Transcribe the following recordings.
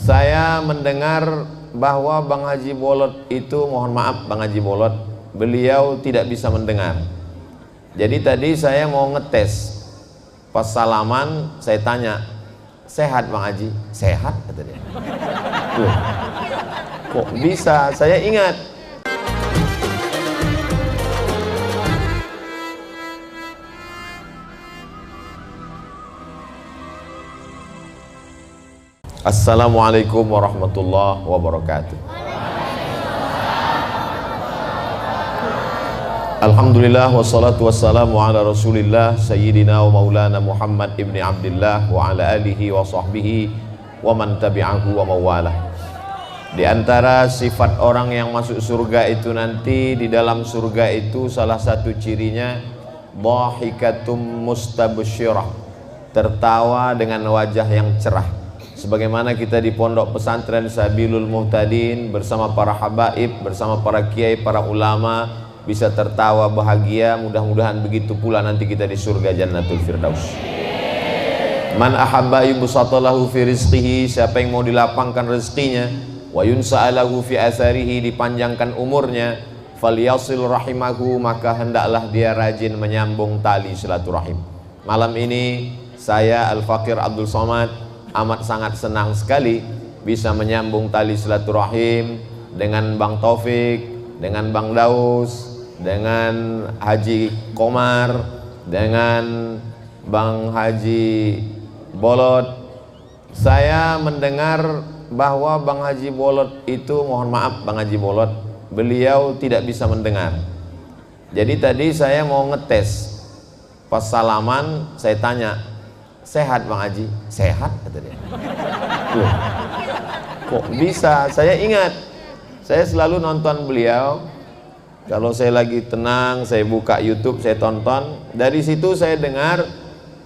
Saya mendengar bahwa Bang Haji Bolot itu, mohon maaf Bang Haji Bolot, beliau tidak bisa mendengar. Jadi tadi saya mau ngetes, pas salaman saya tanya, sehat Bang Haji? Sehat, kata dia. Tuh, kok bisa? Saya ingat Assalamualaikum warahmatullahi wabarakatuh. Alhamdulillah wassalatu wassalamu ala rasulillah sayyidina wa maulana Muhammad ibni Abdillah wa ala alihi wa sahbihi wa man tabi'ahu wa mawalah. Di antara sifat orang yang masuk surga itu nanti, di dalam surga itu salah satu cirinya dhahikatum mustabsyirah, tertawa dengan wajah yang cerah. Sebagaimana kita di pondok pesantren Sabilul Muhtadin bersama para habaib, bersama para kiai, para ulama bisa tertawa bahagia, mudah-mudahan begitu pula nanti kita di surga Jannatul Firdaus. Man ahabba yubsatalahu fi rizqihi, siapa yang mau dilapangkan rezekinya, wa yunsa'alahu fi atharihi, dipanjangkan umurnya, falyasil rahimahu, maka hendaklah dia rajin menyambung tali silaturahim. Malam ini saya Al-Fakir Abdul Somad amat sangat senang sekali bisa menyambung tali silaturahim dengan Bang Taufik, dengan Bang Daus, dengan Haji Komar, dengan Bang Haji Bolot. Saya mendengar bahwa Bang Haji Bolot itu, mohon maaf Bang Haji Bolot, beliau tidak bisa mendengar. Jadi tadi saya mau ngetes, pas salaman saya tanya, sehat Bang Haji? Sehat, kata dia. Loh, kok bisa? Saya ingat, saya selalu nonton beliau. Kalau saya lagi tenang, saya buka YouTube, saya tonton. Dari situ saya dengar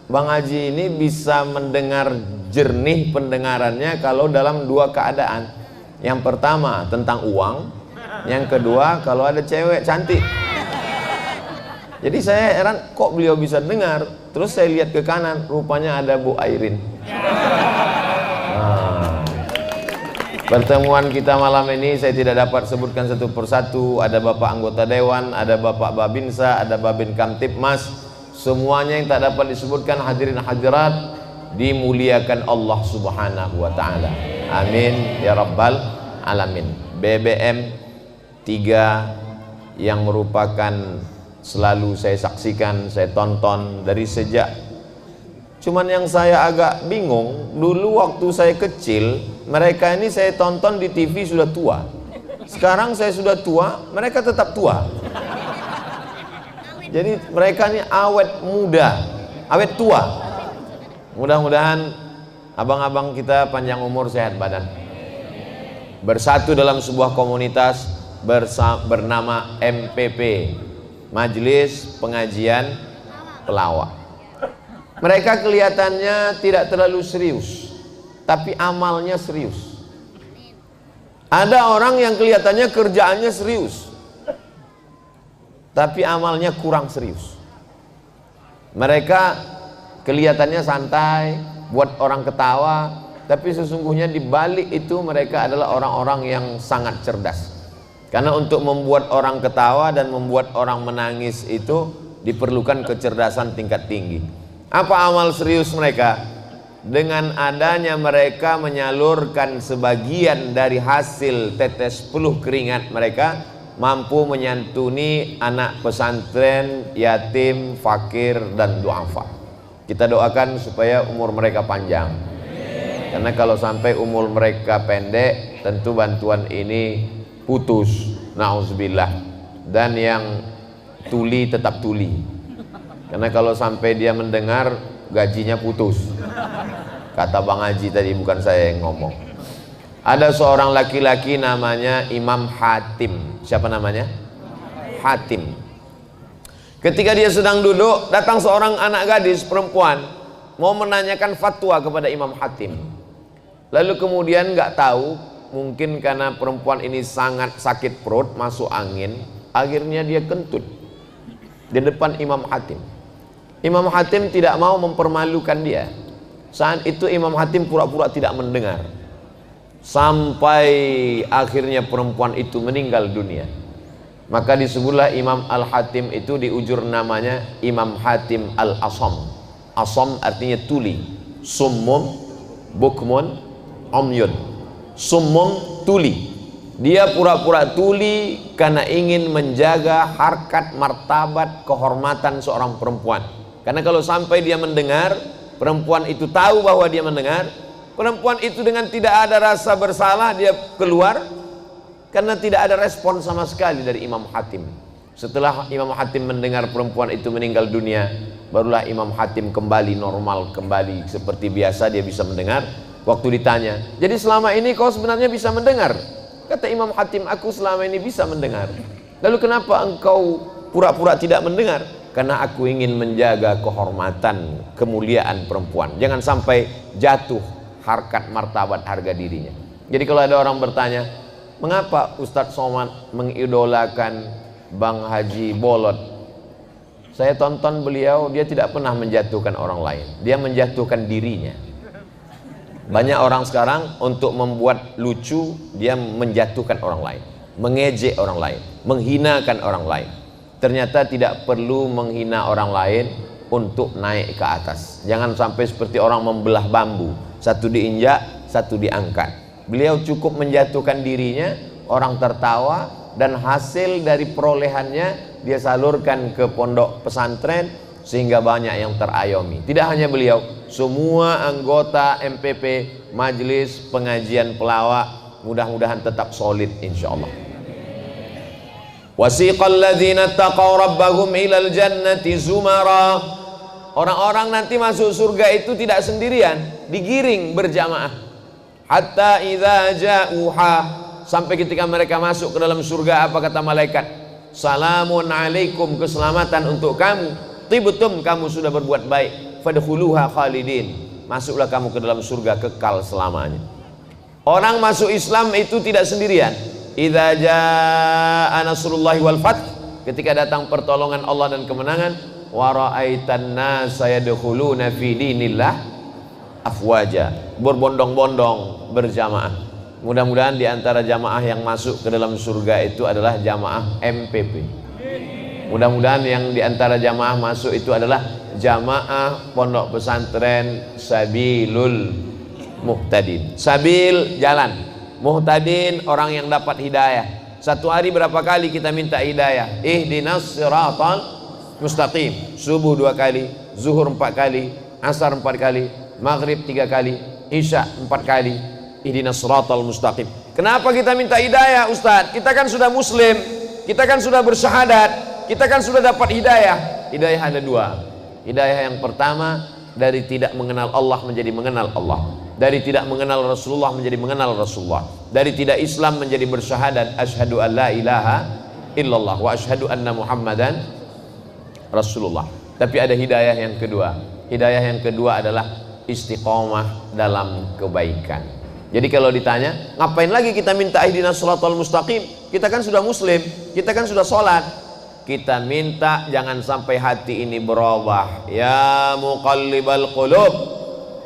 Bang Haji ini bisa mendengar jernih pendengarannya kalau dalam dua keadaan. Yang pertama tentang uang, yang kedua kalau ada cewek cantik. Jadi saya heran, kok beliau bisa dengar. Terus saya lihat ke kanan, rupanya ada Bu Airin. Pertemuan kita malam ini saya tidak dapat sebutkan satu persatu. Ada Bapak anggota Dewan, ada Bapak Babinsa, ada Babin Kamtipmas. Semuanya yang tak dapat disebutkan, hadirin hadirat, dimuliakan Allah subhanahu wa ta'ala. Amin ya rabbal alamin. BBM 3 yang merupakan selalu saya saksikan, saya tonton dari sejak. Cuman yang saya agak bingung, dulu waktu saya kecil, mereka ini saya tonton di TV sudah tua. Sekarang saya sudah tua, mereka tetap tua. Jadi mereka ini awet muda, awet tua. Mudah-mudahan abang-abang kita panjang umur, sehat badan. Bersatu dalam sebuah komunitas bernama MPP, Majelis Pengajian Pelawak. Mereka kelihatannya tidak terlalu serius, tapi amalnya serius. Ada orang yang kelihatannya kerjaannya serius, tapi amalnya kurang serius. Mereka kelihatannya santai, buat orang ketawa, tapi sesungguhnya di balik itu mereka adalah orang-orang yang sangat cerdas. Karena untuk membuat orang ketawa dan membuat orang menangis itu diperlukan kecerdasan tingkat tinggi. Apa amal serius mereka? Dengan adanya mereka menyalurkan sebagian dari hasil tetes peluh keringat mereka, mampu menyantuni anak pesantren, yatim, fakir, dan duafa. Kita doakan supaya umur mereka panjang. Karena kalau sampai umur mereka pendek, tentu bantuan ini putus, na'udzubillah. Dan yang tuli tetap tuli, karena kalau sampai dia mendengar gajinya putus. Kata Bang Haji tadi, bukan saya yang ngomong. Ada seorang laki-laki namanya Imam Hatim. Siapa namanya? Hatim. Ketika dia sedang duduk, datang seorang anak gadis perempuan mau menanyakan fatwa kepada Imam Hatim. Lalu kemudian nggak tahu, mungkin karena perempuan ini sangat sakit perut, masuk angin, akhirnya dia kentut di depan Imam Hatim. Imam Hatim tidak mau mempermalukan dia. Saat itu Imam Hatim pura-pura tidak mendengar. sampai akhirnya perempuan itu meninggal dunia. Maka disebutlah Imam Al-Hatim itu di ujur namanya Imam Hatim Al-Asam. Asam artinya tuli, summum, bukmun, umyun. Summum, tuli. Dia pura-pura tuli karena ingin menjaga harkat, martabat, kehormatan seorang perempuan. Karena kalau sampai dia mendengar, perempuan itu tahu bahwa dia mendengar, perempuan itu dengan tidak ada rasa bersalah dia keluar, karena tidak ada respon sama sekali dari Imam Hatim. Setelah Imam Hatim mendengar perempuan itu meninggal dunia, barulah Imam Hatim kembali normal, kembali seperti biasa, dia bisa mendengar. Waktu ditanya, jadi selama ini kau sebenarnya bisa mendengar? Kata Imam Hatim, aku selama ini bisa mendengar. Lalu kenapa engkau pura-pura tidak mendengar? Karena aku ingin menjaga kehormatan, kemuliaan perempuan. Jangan sampai jatuh harkat, martabat, harga dirinya. Jadi kalau ada orang bertanya, mengapa Ustadz Somad mengidolakan Bang Haji Bolot? Saya tonton beliau, dia tidak pernah menjatuhkan orang lain, dia menjatuhkan dirinya. Banyak orang sekarang untuk membuat lucu, dia menjatuhkan orang lain, mengejek orang lain, menghinakan orang lain. Ternyata tidak perlu menghina orang lain untuk naik ke atas. Jangan sampai seperti orang membelah bambu, satu diinjak, satu diangkat. Beliau cukup menjatuhkan dirinya, orang tertawa, dan hasil dari perolehannya dia salurkan ke pondok pesantren sehingga banyak yang terayomi. Tidak hanya beliau, semua anggota MPP, Majelis Pengajian Pelawak, mudah-mudahan tetap solid insyaallah. Wasiqal ladzina taqaw rabbahum ilal jannati zumara. Orang-orang nanti masuk surga itu tidak sendirian, digiring berjamaah. Hatta idza ja'uha, sampai ketika mereka masuk ke dalam surga, apa kata malaikat? Salamun alaikum, keselamatan untuk kamu. Tibtum, kamu sudah berbuat baik. Fadkhuluha khalidin, masuklah kamu ke dalam surga kekal selamanya. Orang masuk Islam itu tidak sendirian. Idza jaa nasrullahi wal fath, ketika datang pertolongan Allah dan kemenangan, wa ra'aitan nasa yadkhuluna fi dinillah afwaja, berbondong-bondong berjamaah. Mudah-mudahan di antara jamaah yang masuk ke dalam surga itu adalah jamaah MPP. Mudah-mudahan yang di antara jamaah masuk itu adalah jamaah pondok pesantren Sabilul Muhtadin. Sabil, jalan. Muhtadin, orang yang dapat hidayah. Satu hari berapa kali kita minta hidayah? Ihdinas siratal mustaqim. Subuh 2 kali, zuhur 4 kali, asar 4 kali, maghrib 3 kali, isya 4 kali. Ihdinas siratal mustaqim. Kenapa kita minta hidayah, Ustadz? Kita kan sudah muslim, kita kan sudah bersyahadat, kita kan sudah dapat hidayah. Hidayah ada 2. Hidayah yang pertama, dari tidak mengenal Allah menjadi mengenal Allah, dari tidak mengenal Rasulullah menjadi mengenal Rasulullah, dari tidak Islam menjadi bersyahadat asyhadu an la ilaha illallah wa asyhadu anna Muhammadan Rasulullah. Tapi ada hidayah yang kedua. Hidayah yang kedua adalah istiqomah dalam kebaikan. Jadi kalau ditanya, ngapain lagi kita minta ihdinas shiratal mustaqim? Kita kan sudah muslim, kita kan sudah sholat. Kita minta jangan sampai hati ini berubah. Ya muqallibal qulub,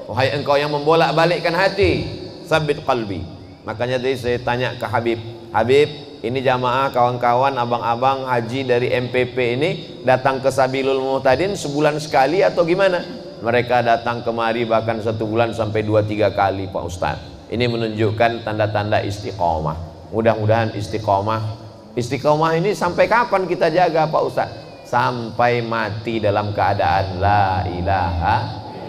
wahai engkau yang membolak-balikkan hati, sabit qalbi. Makanya tadi saya tanya ke Habib, Habib, ini jamaah kawan-kawan, abang-abang haji dari MPP ini datang ke Sabilul Muhtadin sebulan sekali atau gimana? Mereka datang kemari bahkan 1 bulan sampai 2-3 kali, Pak Ustadz. Ini menunjukkan tanda-tanda istiqomah. Mudah-mudahan istiqomah. Istiqomah ini sampai kapan kita jaga, Pak Ustadz? Sampai mati dalam keadaan la ilaha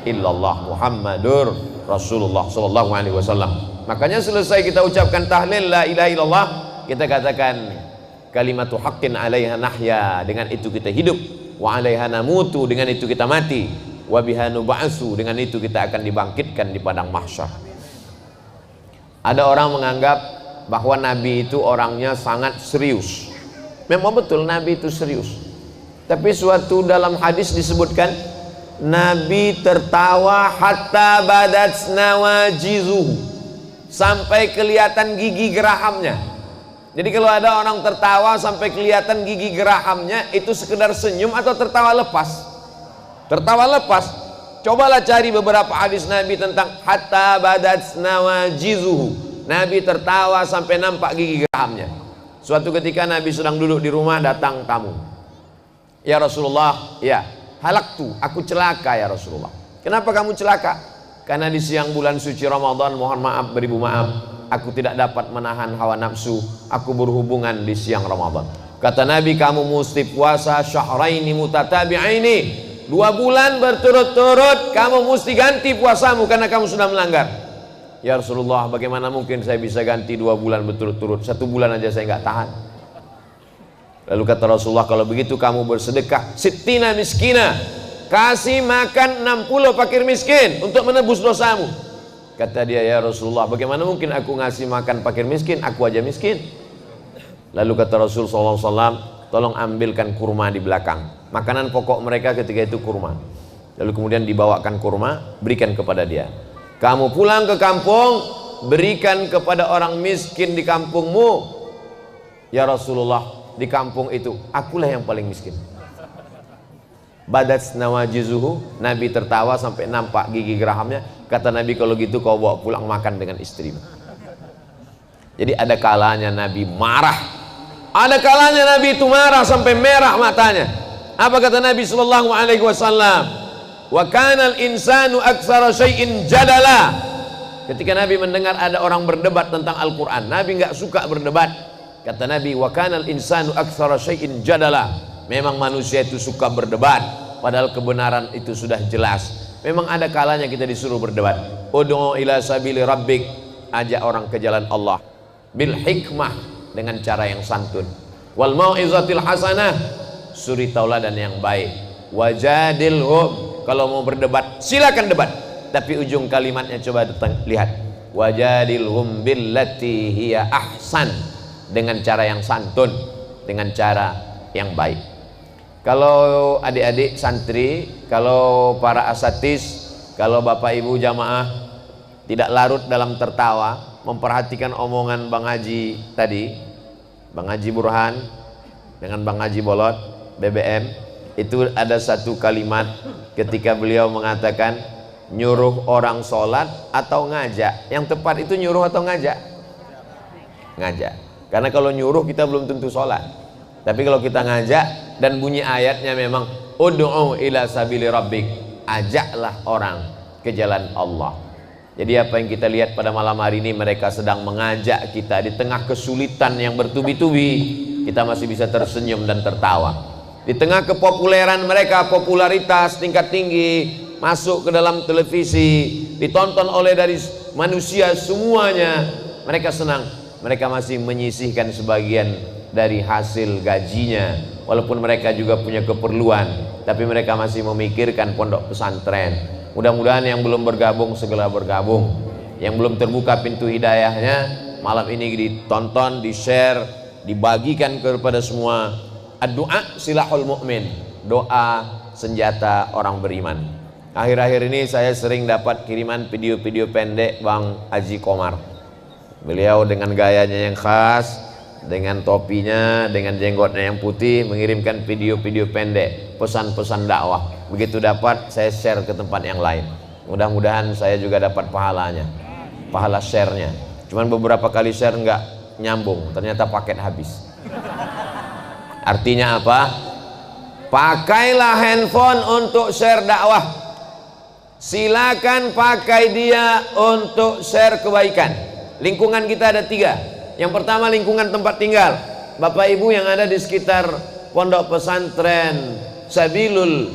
illallah Muhammadur Rasulullah sallallahu alaihi wasallam. Makanya selesai kita ucapkan tahlil la ilaha illallah, kita katakan kalimatu haqqin 'alaiha nahya, dengan itu kita hidup, wa 'alaiha namutu, dengan itu kita mati, wa biha nub'atsu, dengan itu kita akan dibangkitkan di padang mahsyar. Ada orang menganggap bahwa Nabi itu orangnya sangat serius. Memang betul Nabi itu serius. Tapi suatu dalam hadis disebutkan Nabi tertawa hatta badat nawajizuhu, sampai kelihatan gigi gerahamnya. Jadi kalau ada orang tertawa sampai kelihatan gigi gerahamnya, itu sekedar senyum atau tertawa lepas? Tertawa lepas. Cobalah cari beberapa hadis Nabi tentang hatta badat nawajizuhu, Nabi tertawa sampai nampak gigi gerahamnya. Suatu ketika Nabi sedang duduk di rumah, datang tamu. Ya Rasulullah, ya, halaktu, aku celaka ya Rasulullah. Kenapa kamu celaka? Karena di siang bulan suci Ramadan, mohon maaf beribu maaf, aku tidak dapat menahan hawa nafsu, aku berhubungan di siang Ramadan. Kata Nabi, kamu mesti puasa syahraini mutatabi'aini, 2 bulan berturut-turut kamu mesti ganti puasamu karena kamu sudah melanggar. Ya Rasulullah, bagaimana mungkin saya bisa ganti 2 bulan berturut-turut? 1 bulan aja saya nggak tahan. Lalu kata Rasulullah, kalau begitu kamu bersedekah sittina miskina, kasih makan 60 fakir miskin untuk menebus dosamu. Kata dia, ya Rasulullah, bagaimana mungkin aku ngasih makan fakir miskin, aku aja miskin. Lalu kata Rasul SAW, tolong ambilkan kurma di belakang. Makanan pokok mereka ketika itu kurma. Lalu kemudian dibawakan kurma, berikan kepada dia. Kamu pulang ke kampung, berikan kepada orang miskin di kampungmu. Ya Rasulullah, di kampung itu akulah yang paling miskin. Badat nawajizuhu, Nabi tertawa sampai nampak gigi gerahamnya. Kata Nabi, kalau gitu kau bawa pulang makan dengan istrimu. Jadi ada kalanya Nabi marah, ada kalanya Nabi itu marah sampai merah matanya. Apa kata Nabi sallallahu alaihi wasallam? Wa kanal insanu aktsara syai'in jadala. Ketika Nabi mendengar ada orang berdebat tentang Al-Quran, Nabi nggak suka berdebat. Kata Nabi, wa kanal insanu aktsara syai'in jadala. Memang manusia itu suka berdebat, padahal kebenaran itu sudah jelas. Memang ada kalanya kita disuruh berdebat. Ud'u ila sabili rabbik, ajak orang ke jalan Allah bil hikmah, dengan cara yang santun. Wal mau'izatil hasanah, suri tauladan yang baik. Wajadilhum, kalau mau berdebat silakan debat, tapi ujung kalimatnya coba lihat. Wajadilhum billati hiya ahsan, dengan cara yang santun, dengan cara yang baik. Kalau adik-adik santri, kalau para asatis, kalau bapak ibu jamaah tidak larut dalam tertawa, memperhatikan omongan Bang Haji tadi, Bang Haji Burhan dengan Bang Haji Bolot BBM, itu ada satu kalimat ketika beliau mengatakan nyuruh orang sholat atau ngajak. Yang tepat itu nyuruh atau ngajak? Ngajak. Karena kalau nyuruh kita belum tentu sholat, tapi kalau kita ngajak dan bunyi ayatnya memang ud'u ila sabili rabbik, ajaklah orang ke jalan Allah. Jadi apa yang kita lihat pada malam hari ini, mereka sedang mengajak kita di tengah kesulitan yang bertubi-tubi, kita masih bisa tersenyum dan tertawa. Di tengah kepopuleran mereka, popularitas tingkat tinggi, masuk ke dalam televisi, ditonton oleh dari manusia semuanya, mereka senang. Mereka masih menyisihkan sebagian dari hasil gajinya, walaupun mereka juga punya keperluan, tapi mereka masih memikirkan pondok pesantren. Mudah-mudahan yang belum bergabung segera bergabung, yang belum terbuka pintu hidayahnya malam ini ditonton, di-share, dibagikan kepada semua. Ad-du'a silahul mu'min, doa senjata orang beriman. Akhir-akhir ini saya sering dapat kiriman video-video pendek Bang Haji Komar. Beliau dengan gayanya yang khas, dengan topinya, dengan jenggotnya yang putih, mengirimkan video-video pendek, pesan-pesan dakwah. Begitu dapat, saya share ke tempat yang lain. Mudah-mudahan saya juga dapat pahalanya, pahala share-nya. Cuman beberapa kali share nggak nyambung, ternyata paket habis. Artinya apa? Pakailah handphone untuk share dakwah. Silakan pakai dia untuk share kebaikan. Lingkungan kita ada 3. Yang pertama lingkungan tempat tinggal. Bapak ibu yang ada di sekitar pondok pesantren Sabilul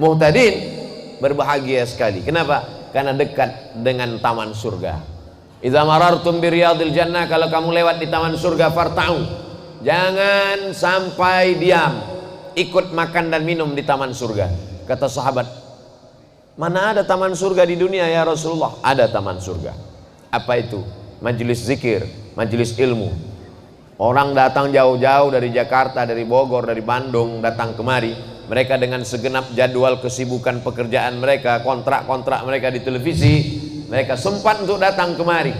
Muhtadin berbahagia sekali. Kenapa? Karena dekat dengan taman surga. Idza marartum bi riyadil jannah, kalau kamu lewat di taman surga, farta'u, jangan sampai diam, ikut makan dan minum di taman surga. Kata sahabat, mana ada taman surga di dunia ya Rasulullah? Ada taman surga. Apa itu? Majelis zikir, majelis ilmu. Orang datang jauh-jauh dari Jakarta, dari Bogor, dari Bandung, datang kemari. Mereka dengan segenap jadwal kesibukan pekerjaan mereka, kontrak-kontrak mereka di televisi, mereka sempat untuk datang kemari.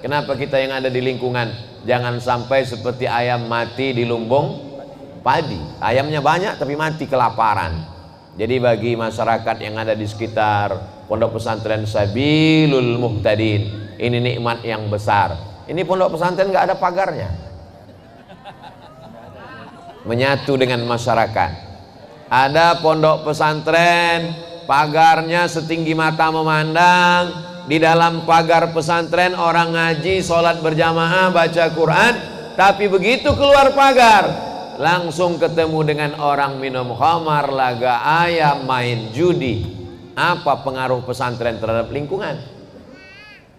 Kenapa kita yang ada di lingkungan jangan sampai seperti ayam mati di lumbung padi? Ayamnya banyak tapi mati kelaparan. Jadi bagi masyarakat yang ada di sekitar pondok pesantren Sabilul Muhtadin, Ini nikmat yang besar. Ini pondok pesantren nggak ada pagarnya, menyatu dengan masyarakat. Ada pondok pesantren pagarnya setinggi mata memandang. Di dalam pagar pesantren orang ngaji, sholat berjamaah, baca Quran. Tapi begitu keluar pagar, langsung ketemu dengan orang minum khamar, laga ayam, main judi. Apa pengaruh pesantren terhadap lingkungan?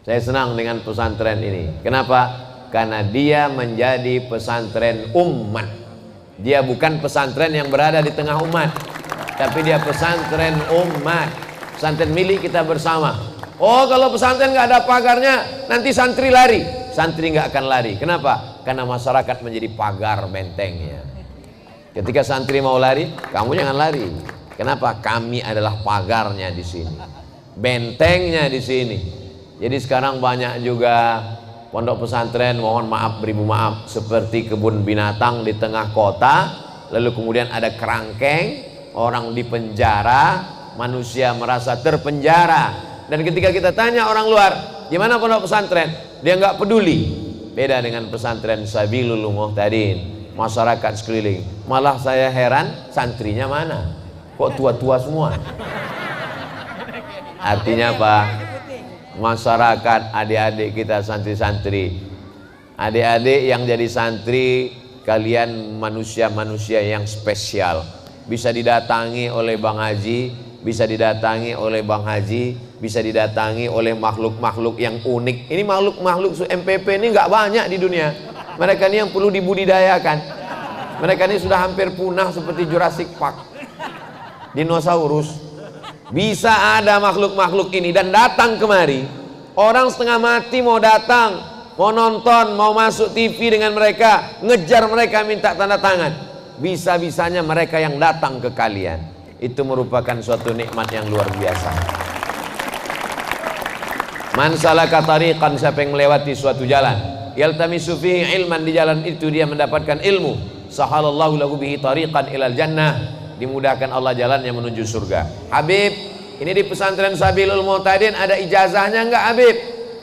Saya senang dengan pesantren ini. Kenapa? Karena dia menjadi pesantren umat. Dia bukan pesantren yang berada di tengah umat, tapi dia pesantren umat, pesantren milik kita bersama. Oh, kalau pesantren nggak ada pagarnya, nanti santri lari. Santri nggak akan lari. Kenapa? Karena masyarakat menjadi pagar bentengnya. Ketika santri mau lari, kamu jangan lari. Kenapa? Kami adalah pagarnya di sini, bentengnya di sini. Jadi sekarang banyak juga pondok pesantren, mohon maaf beribu maaf, seperti kebun binatang di tengah kota. Lalu kemudian ada kerangkeng, orang di penjara, manusia merasa terpenjara. Dan ketika kita tanya orang luar, gimana pondok pesantren? Dia nggak peduli. Beda dengan pesantren Sabilul Muhtadin, masyarakat sekeliling. Malah saya heran, santrinya mana? Kok tua-tua semua? Artinya apa? Masyarakat, adik-adik kita santri-santri, adik-adik yang jadi santri, kalian manusia-manusia yang spesial. Bisa didatangi oleh Bang Haji, bisa didatangi oleh Bang Haji, bisa didatangi oleh makhluk-makhluk yang unik. Ini makhluk-makhluk MPP ini nggak banyak di dunia. Mereka ini yang perlu dibudidayakan. Mereka ini sudah hampir punah seperti Jurassic Park, dinosaurus. Bisa ada makhluk-makhluk ini dan datang kemari. Orang setengah mati mau datang, mau nonton, mau masuk TV dengan mereka, ngejar mereka minta tanda tangan. Bisa-bisanya mereka yang datang ke kalian. Itu merupakan suatu nikmat yang luar biasa. Man salaka tariqan, siapa yang melewati suatu jalan, yaltamisu fihi ilman, di jalan itu dia mendapatkan ilmu, sahalallahu lahu bihi tariqan ilal jannah, dimudahkan Allah jalannya menuju surga. Habib, ini di pesantren Sabilul Muhtadin ada ijazahnya enggak Habib?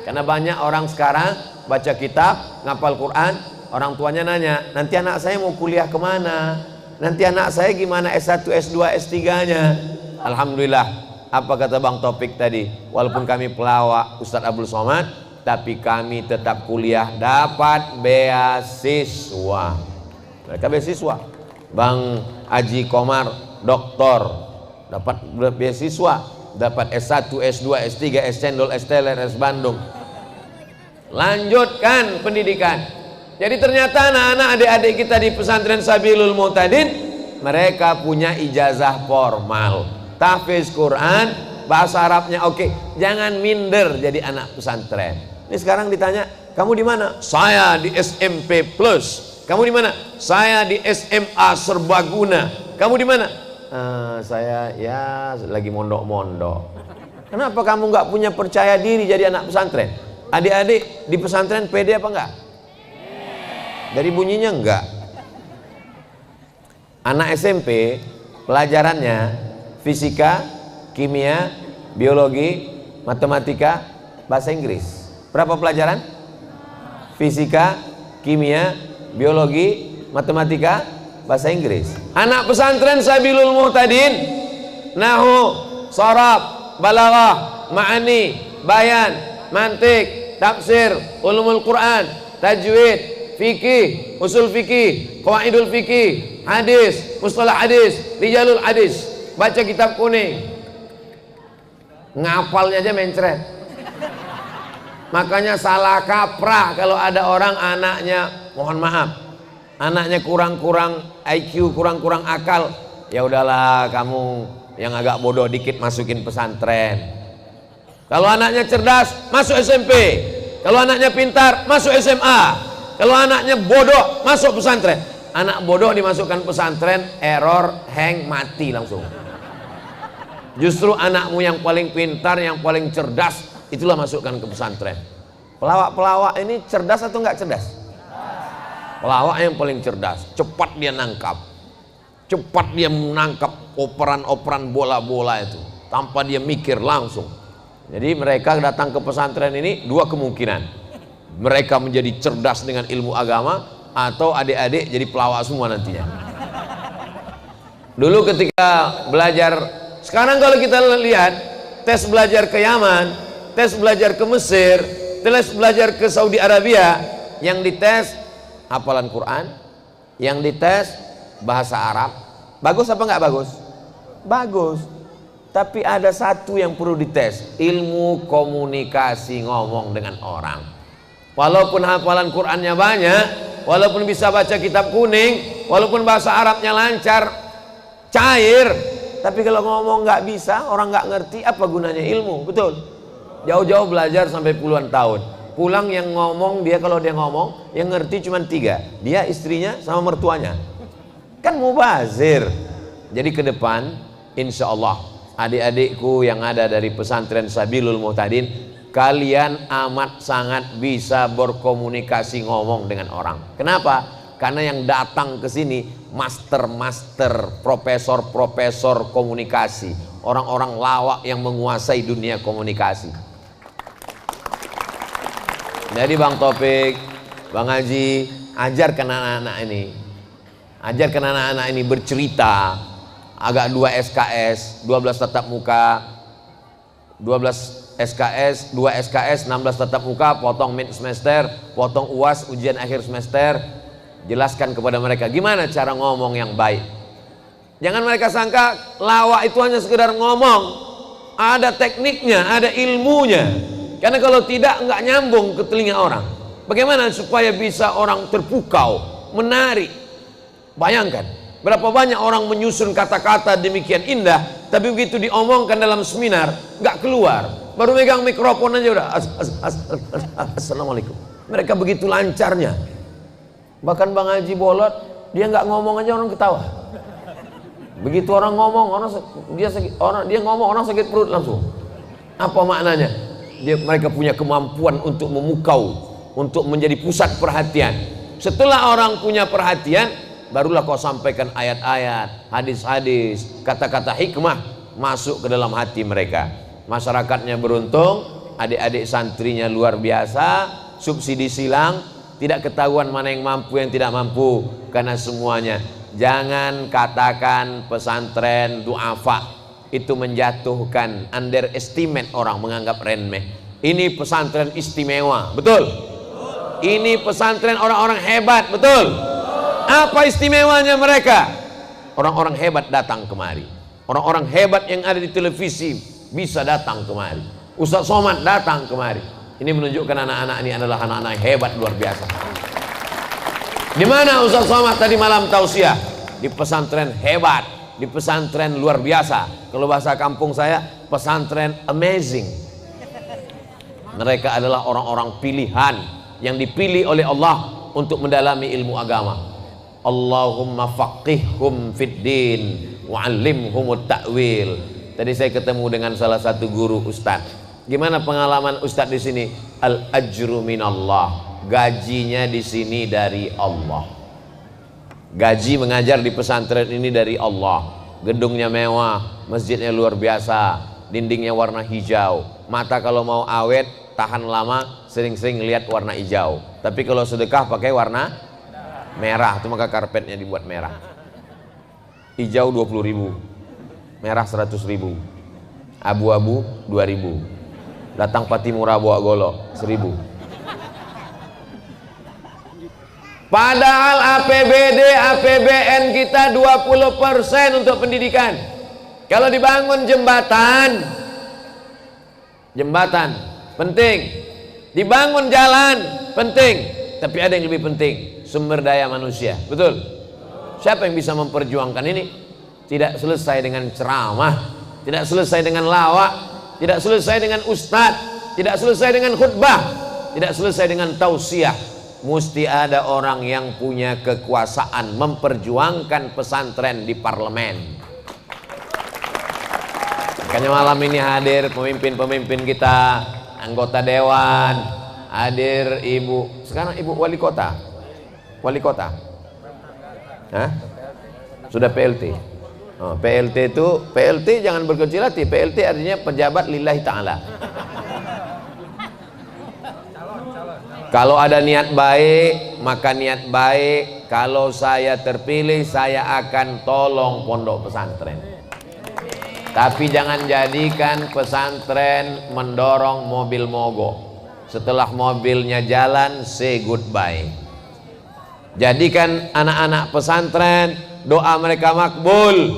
Karena banyak orang sekarang baca kitab, ngapal Quran, orang tuanya nanya, nanti anak saya mau kuliah kemana? Nanti anak saya gimana S1, S2, S3 nya? Alhamdulillah, apa kata Bang Topik tadi? Walaupun kami pelawak Ustadz Abdul Somad, tapi kami tetap kuliah, dapat beasiswa. Mereka beasiswa. Bang Haji Komar, doktor, dapat beasiswa, dapat S1, S2, S3, S Cendol, S Teler, S Bandung. Lanjutkan pendidikan. Jadi ternyata anak-anak adik-adik kita di pesantren Sabilul Muhtadin, mereka punya ijazah formal, tahfiz Quran, bahasa Arabnya oke. Jangan minder jadi anak pesantren. Ini sekarang ditanya, kamu di mana? Saya di SMP Plus. Kamu di mana? Saya di SMA Serbaguna. Kamu di mana? Saya ya lagi mondok-mondok. Kenapa kamu nggak punya percaya diri jadi anak pesantren? Adik-adik di pesantren pede apa enggak? Dari bunyinya enggak. Anak SMP pelajarannya fisika, kimia, biologi, matematika, bahasa Inggris. Berapa pelajaran? Fisika, kimia, biologi, matematika, bahasa Inggris. Anak pesantren Sabilul Muhtadin, nahu, sharaf, balaghah, ma'ani, bayan, mantik, tafsir, ulumul Quran, tajwid, fikih, usul fikih, qawaidul fikih, hadis, mustalah hadis, rijalul hadis, baca kitab kuning, ngapalnya aja mencret. Makanya salah kaprah kalau ada orang anaknya, mohon maaf, anaknya kurang-kurang IQ, kurang-kurang akal, ya udahlah kamu yang agak bodoh dikit masukin pesantren. Kalau anaknya cerdas masuk SMP, kalau anaknya pintar masuk SMA. Kalau anaknya bodoh masuk pesantren. Anak bodoh dimasukkan pesantren, error, hang, mati langsung. Justru anakmu yang paling pintar, yang paling cerdas, itulah masukkan ke pesantren. Pelawak-pelawak ini cerdas atau enggak cerdas? Pelawak yang paling cerdas, cepat dia nangkap. Cepat dia menangkap operan-operan bola-bola itu tanpa dia mikir langsung. Jadi mereka datang ke pesantren ini dua kemungkinan. Mereka menjadi cerdas dengan ilmu agama, atau adik-adik jadi pelawak semua nantinya. Dulu ketika belajar, sekarang kalau kita lihat tes belajar ke Yaman, tes belajar ke Mesir, tes belajar ke Saudi Arabia, yang dites hafalan Quran, yang dites bahasa Arab. Bagus apa nggak bagus? Bagus. Tapi ada satu yang perlu dites, ilmu komunikasi ngomong dengan orang. Walaupun hafalan Qurannya banyak, walaupun bisa baca kitab kuning, walaupun bahasa Arabnya lancar, cair, tapi kalau ngomong nggak bisa, orang nggak ngerti, apa gunanya ilmu? Betul. Jauh-jauh belajar sampai puluhan tahun, pulang yang ngomong dia, kalau dia ngomong yang ngerti cuma 3, dia, istrinya, sama mertuanya. Kan mubazir. Jadi ke depan insya Allah adik-adikku yang ada dari pesantren Sabilul Muhtadin, kalian amat sangat bisa berkomunikasi ngomong dengan orang. Kenapa? Karena yang datang ke sini master-master, profesor-profesor komunikasi, orang-orang lawak yang menguasai dunia komunikasi. Jadi Bang Taufik, Bang Haji, ajarkan anak-anak ini, ajarkan anak-anak ini bercerita. Agak 2 SKS, 12 tatap muka, 12 SKS, 2 SKS, 16 tatap muka, potong mid semester, potong UAS, ujian akhir semester. Jelaskan kepada mereka gimana cara ngomong yang baik. Jangan mereka sangka lawak itu hanya sekedar ngomong. Ada tekniknya, ada ilmunya. Karena kalau tidak, nggak nyambung ke telinga orang. Bagaimana supaya bisa orang terpukau, menarik? Bayangkan berapa banyak orang menyusun kata-kata demikian indah, tapi begitu diomongkan dalam seminar nggak keluar. Baru megang mikrofon aja udah assalamualaikum. Mereka begitu lancarnya. Bahkan Bang Haji Bolot, dia nggak ngomong aja orang ketawa. Begitu orang ngomong, dia ngomong orang sakit perut langsung. Apa maknanya? Mereka punya kemampuan untuk memukau, untuk menjadi pusat perhatian. Setelah orang punya perhatian, barulah kau sampaikan ayat-ayat, hadis-hadis, kata-kata hikmah masuk ke dalam hati mereka. Masyarakatnya beruntung, adik-adik santrinya luar biasa, subsidi silang, tidak ketahuan mana yang mampu yang tidak mampu, karena semuanya. Jangan katakan pesantren duafa, itu menjatuhkan, underestimate orang, menganggap remeh. Ini pesantren istimewa, betul? Ini pesantren orang-orang hebat, betul? Apa istimewanya mereka? Orang-orang hebat datang kemari. Orang-orang hebat yang ada di televisi bisa datang kemari. Ustaz Somad datang kemari. Ini menunjukkan anak-anak ini adalah anak-anak hebat luar biasa. Di mana Ustaz Somad tadi malam tausiah? Di pesantren hebat, di pesantren luar biasa. Kalau bahasa kampung saya, pesantren amazing. Mereka adalah orang-orang pilihan yang dipilih oleh Allah untuk mendalami ilmu agama. Allahumma faqihhum fid din wa'allimhumut ta'wil. Tadi saya ketemu dengan salah satu guru ustaz. Gimana pengalaman ustaz di sini? Al ajru minallah. Gajinya di sini dari Allah. Gaji mengajar di pesantren ini dari Allah. Gedungnya mewah, masjidnya luar biasa, dindingnya warna hijau. Mata kalau mau awet, tahan lama, sering-sering lihat warna hijau. Tapi kalau sedekah pakai warna merah, itu maka karpetnya dibuat merah. Hijau 20.000, merah 100.000, abu-abu 2.000, datang Patimura bawa golok 1.000. Padahal APBD, APBN kita 20% untuk pendidikan. Kalau dibangun jembatan penting, dibangun jalan penting, tapi ada yang lebih penting, sumber daya manusia, betul? Siapa yang bisa memperjuangkan ini? Tidak selesai dengan ceramah, tidak selesai dengan lawak, tidak selesai dengan ustadz, tidak selesai dengan khutbah, tidak selesai dengan tausiah. Mesti ada orang yang punya kekuasaan memperjuangkan pesantren di parlemen. Makanya malam ini hadir pemimpin-pemimpin kita, anggota dewan, hadir ibu, sekarang ibu wali kota. Hah? Sudah PLT. PLT itu, PLT jangan berkecil hati. PLT artinya pejabat lillahi ta'ala. Kalau ada niat baik, maka niat baik. Kalau saya terpilih, saya akan tolong pondok pesantren. Tapi jangan jadikan pesantren mendorong mobil mogok. Setelah mobilnya jalan, say goodbye. Jadikan anak-anak pesantren doa mereka makbul.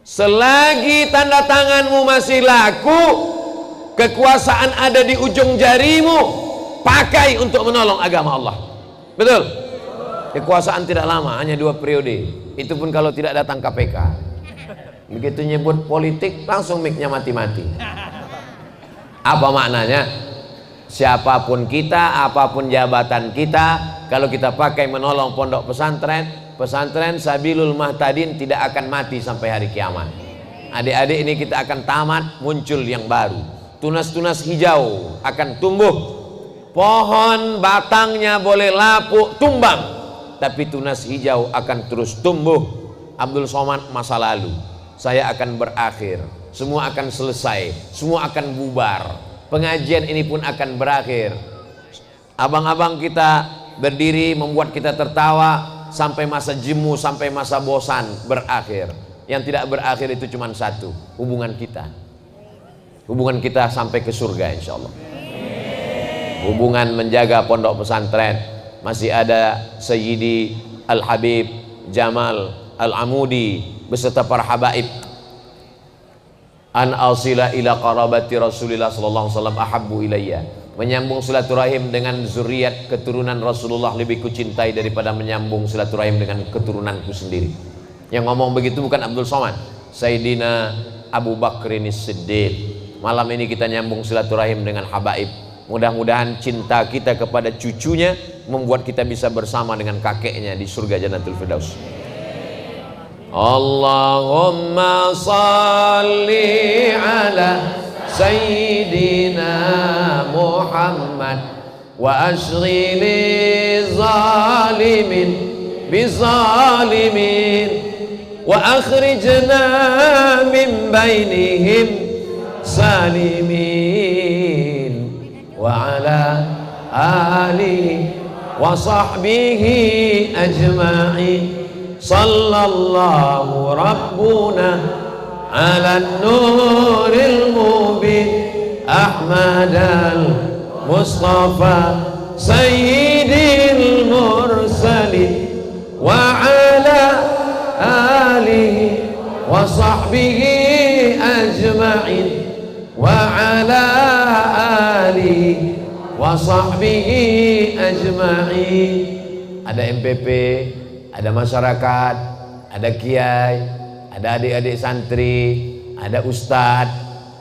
Selagi tanda tanganmu masih laku, kekuasaan ada di ujung jarimu, pakai untuk menolong agama Allah. Betul? Kekuasaan tidak lama, hanya 2 periode. Itu pun kalau tidak datang KPK. Begitu nyebut politik, langsung mic-nya mati-mati. Apa maknanya? Siapapun kita, apapun jabatan kita, kalau kita pakai menolong pondok pesantren, pesantren Sabilul Muhtadin tidak akan mati sampai hari kiamat. Adik-adik ini kita akan tamat, muncul yang baru. Tunas-tunas hijau akan tumbuh. Pohon batangnya boleh lapuk, tumbang, tapi tunas hijau akan terus tumbuh. Abdul Somad masa lalu, saya akan berakhir, semua akan selesai, semua akan bubar. Pengajian ini pun akan berakhir. Abang-abang kita berdiri membuat kita tertawa sampai masa jemu, sampai masa bosan berakhir. Yang tidak berakhir itu cuma satu, hubungan kita. Hubungan kita sampai ke surga insya Allah. Hubungan menjaga pondok pesantren. Masih ada Sayyidi Al-Habib Jamal Al-Amudi beserta para habaib. An asila ila qarabati Rasulillah sallallahu alaihi wasallam ahabbu ilayya. Menyambung silaturahim dengan zuriat keturunan Rasulullah lebih kucintai daripada menyambung silaturahim dengan keturunanku sendiri. Yang ngomong begitu bukan Abdul Somad, Sayyidina Abu Bakrin Siddiq. Malam ini kita nyambung silaturahim dengan habaib. Mudah-mudahan cinta kita kepada cucunya membuat kita bisa bersama dengan kakeknya di surga Jannatul Firdaus. Allahumma salli ala Sayyidina Muhammad wa ashghili zalimin bizalimin wa akhrijna min bainihim salimin wa ala alihi wa sahbihi ajma'in. Sallallahu Rabbuna ala nuril mubin Ahmad al-Mustafa Sayyidil Mursalin wa ala alihi wa sahbihi ajma'in wa ala alihi wa sahbihi ajma'in. Ada MPP, ada masyarakat, ada kiai, ada adik-adik santri, ada ustadz,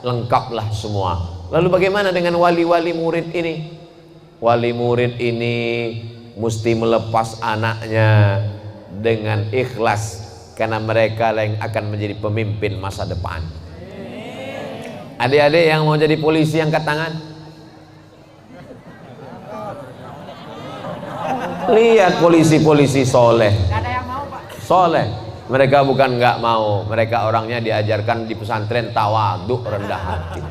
lengkaplah semua. Lalu bagaimana dengan wali-wali murid ini? Wali murid ini mesti melepas anaknya dengan ikhlas, karena mereka yang akan menjadi pemimpin masa depan. Adik-adik yang mau jadi polisi angkat tangan. Lihat polisi-polisi soleh. Soleh. Mereka bukan nggak mau, mereka orangnya diajarkan di pesantren tawadhu, rendah hati.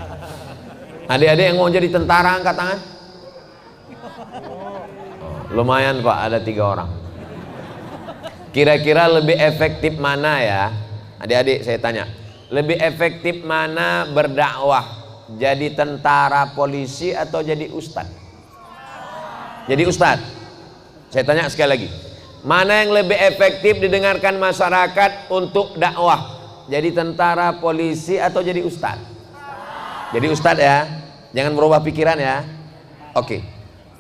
Adik-adik yang mau jadi tentara angkat tangan. Lumayan Pak, ada 3 orang. Kira-kira lebih efektif mana ya? Adik-adik saya tanya, lebih efektif mana berdakwah? Jadi tentara, polisi, atau jadi ustadz? Jadi ustadz. Saya tanya sekali lagi, mana yang lebih efektif didengarkan masyarakat untuk dakwah? Jadi tentara, polisi, atau jadi ustadz? Jadi ustadz ya, jangan berubah pikiran ya. Oke,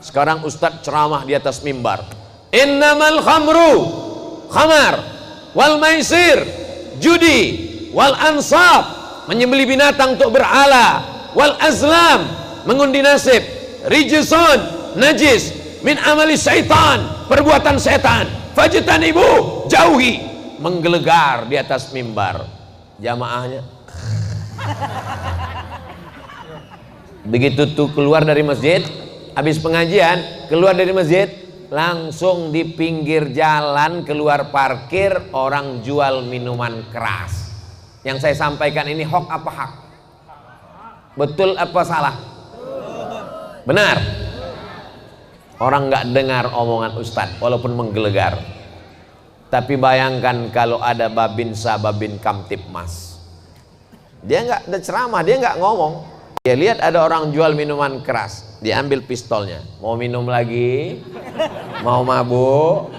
sekarang ustadz ceramah di atas mimbar. Innamal khamru, khamar, wal maisir, judi, wal ansab, menyembelih binatang untuk berhala, wal azlam, mengundi nasib, rijsun, najis, min amali syaitan, perbuatan setan, fajtanibu, jauhi. Menggelegar di atas mimbar. Jamaahnya begitu tuh keluar dari masjid, habis pengajian keluar dari masjid, langsung di pinggir jalan keluar parkir orang jual minuman keras. Yang saya sampaikan ini hoax apa hak? Betul apa salah? Benar. Orang nggak dengar omongan Ustadz walaupun menggelegar. Tapi bayangkan kalau ada Babinsa Babin Kamtipmas, dia nggak ada ceramah, dia nggak ngomong. Dia lihat ada orang jual minuman keras, dia ambil pistolnya, mau minum lagi, mau mabuk.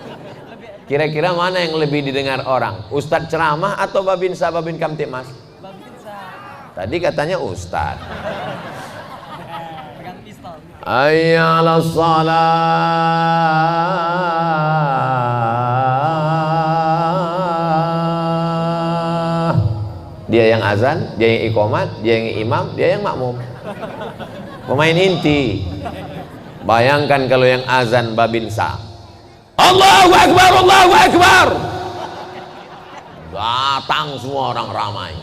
Kira-kira mana yang lebih didengar orang? Ustadz ceramah atau Babinsa Babin Kamtipmas? Tadi katanya Ustadz. Hayya 'alas shalah. Dia yang azan, dia yang iqomat, dia yang imam, dia yang makmum. Pemain inti. Bayangkan kalau yang azan Babinsa, Allahu Akbar, Allahu Akbar, datang semua orang ramai.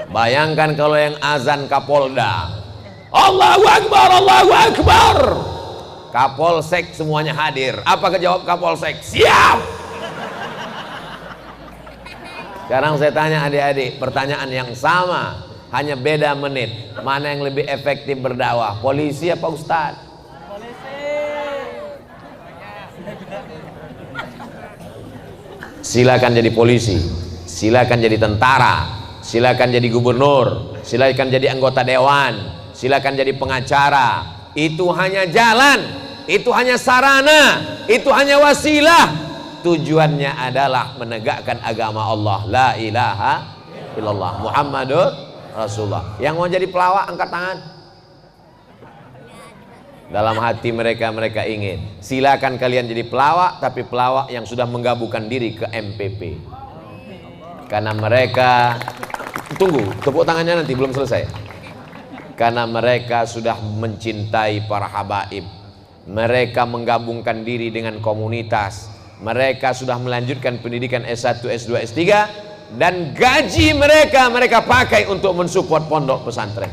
Bayangkan kalau yang azan Kapolda, Allahu Akbar, Allahu Akbar, Kapolsek semuanya hadir. Apa kejawab Kapolsek? Siap. Sekarang saya tanya adik-adik, pertanyaan yang sama, hanya beda menit. Mana yang lebih efektif berdakwah? Polisi apa ustadz? Polisi. Silakan jadi polisi, silakan jadi tentara, silakan jadi gubernur, silakan jadi anggota dewan, silakan jadi pengacara. Itu hanya jalan, itu hanya sarana, itu hanya wasilah. Tujuannya adalah menegakkan agama Allah, la ilaha illallah Muhammadur Rasulullah. Yang mau jadi pelawak angkat tangan. Dalam hati mereka ingin, silakan kalian jadi pelawak, tapi pelawak yang sudah menggabungkan diri ke MPP. Karena mereka, tunggu, tepuk tangannya nanti belum selesai. Karena mereka sudah mencintai para habaib. Mereka menggabungkan diri dengan komunitas. Mereka sudah melanjutkan pendidikan S1, S2, S3, dan gaji mereka pakai untuk mensupport pondok pesantren.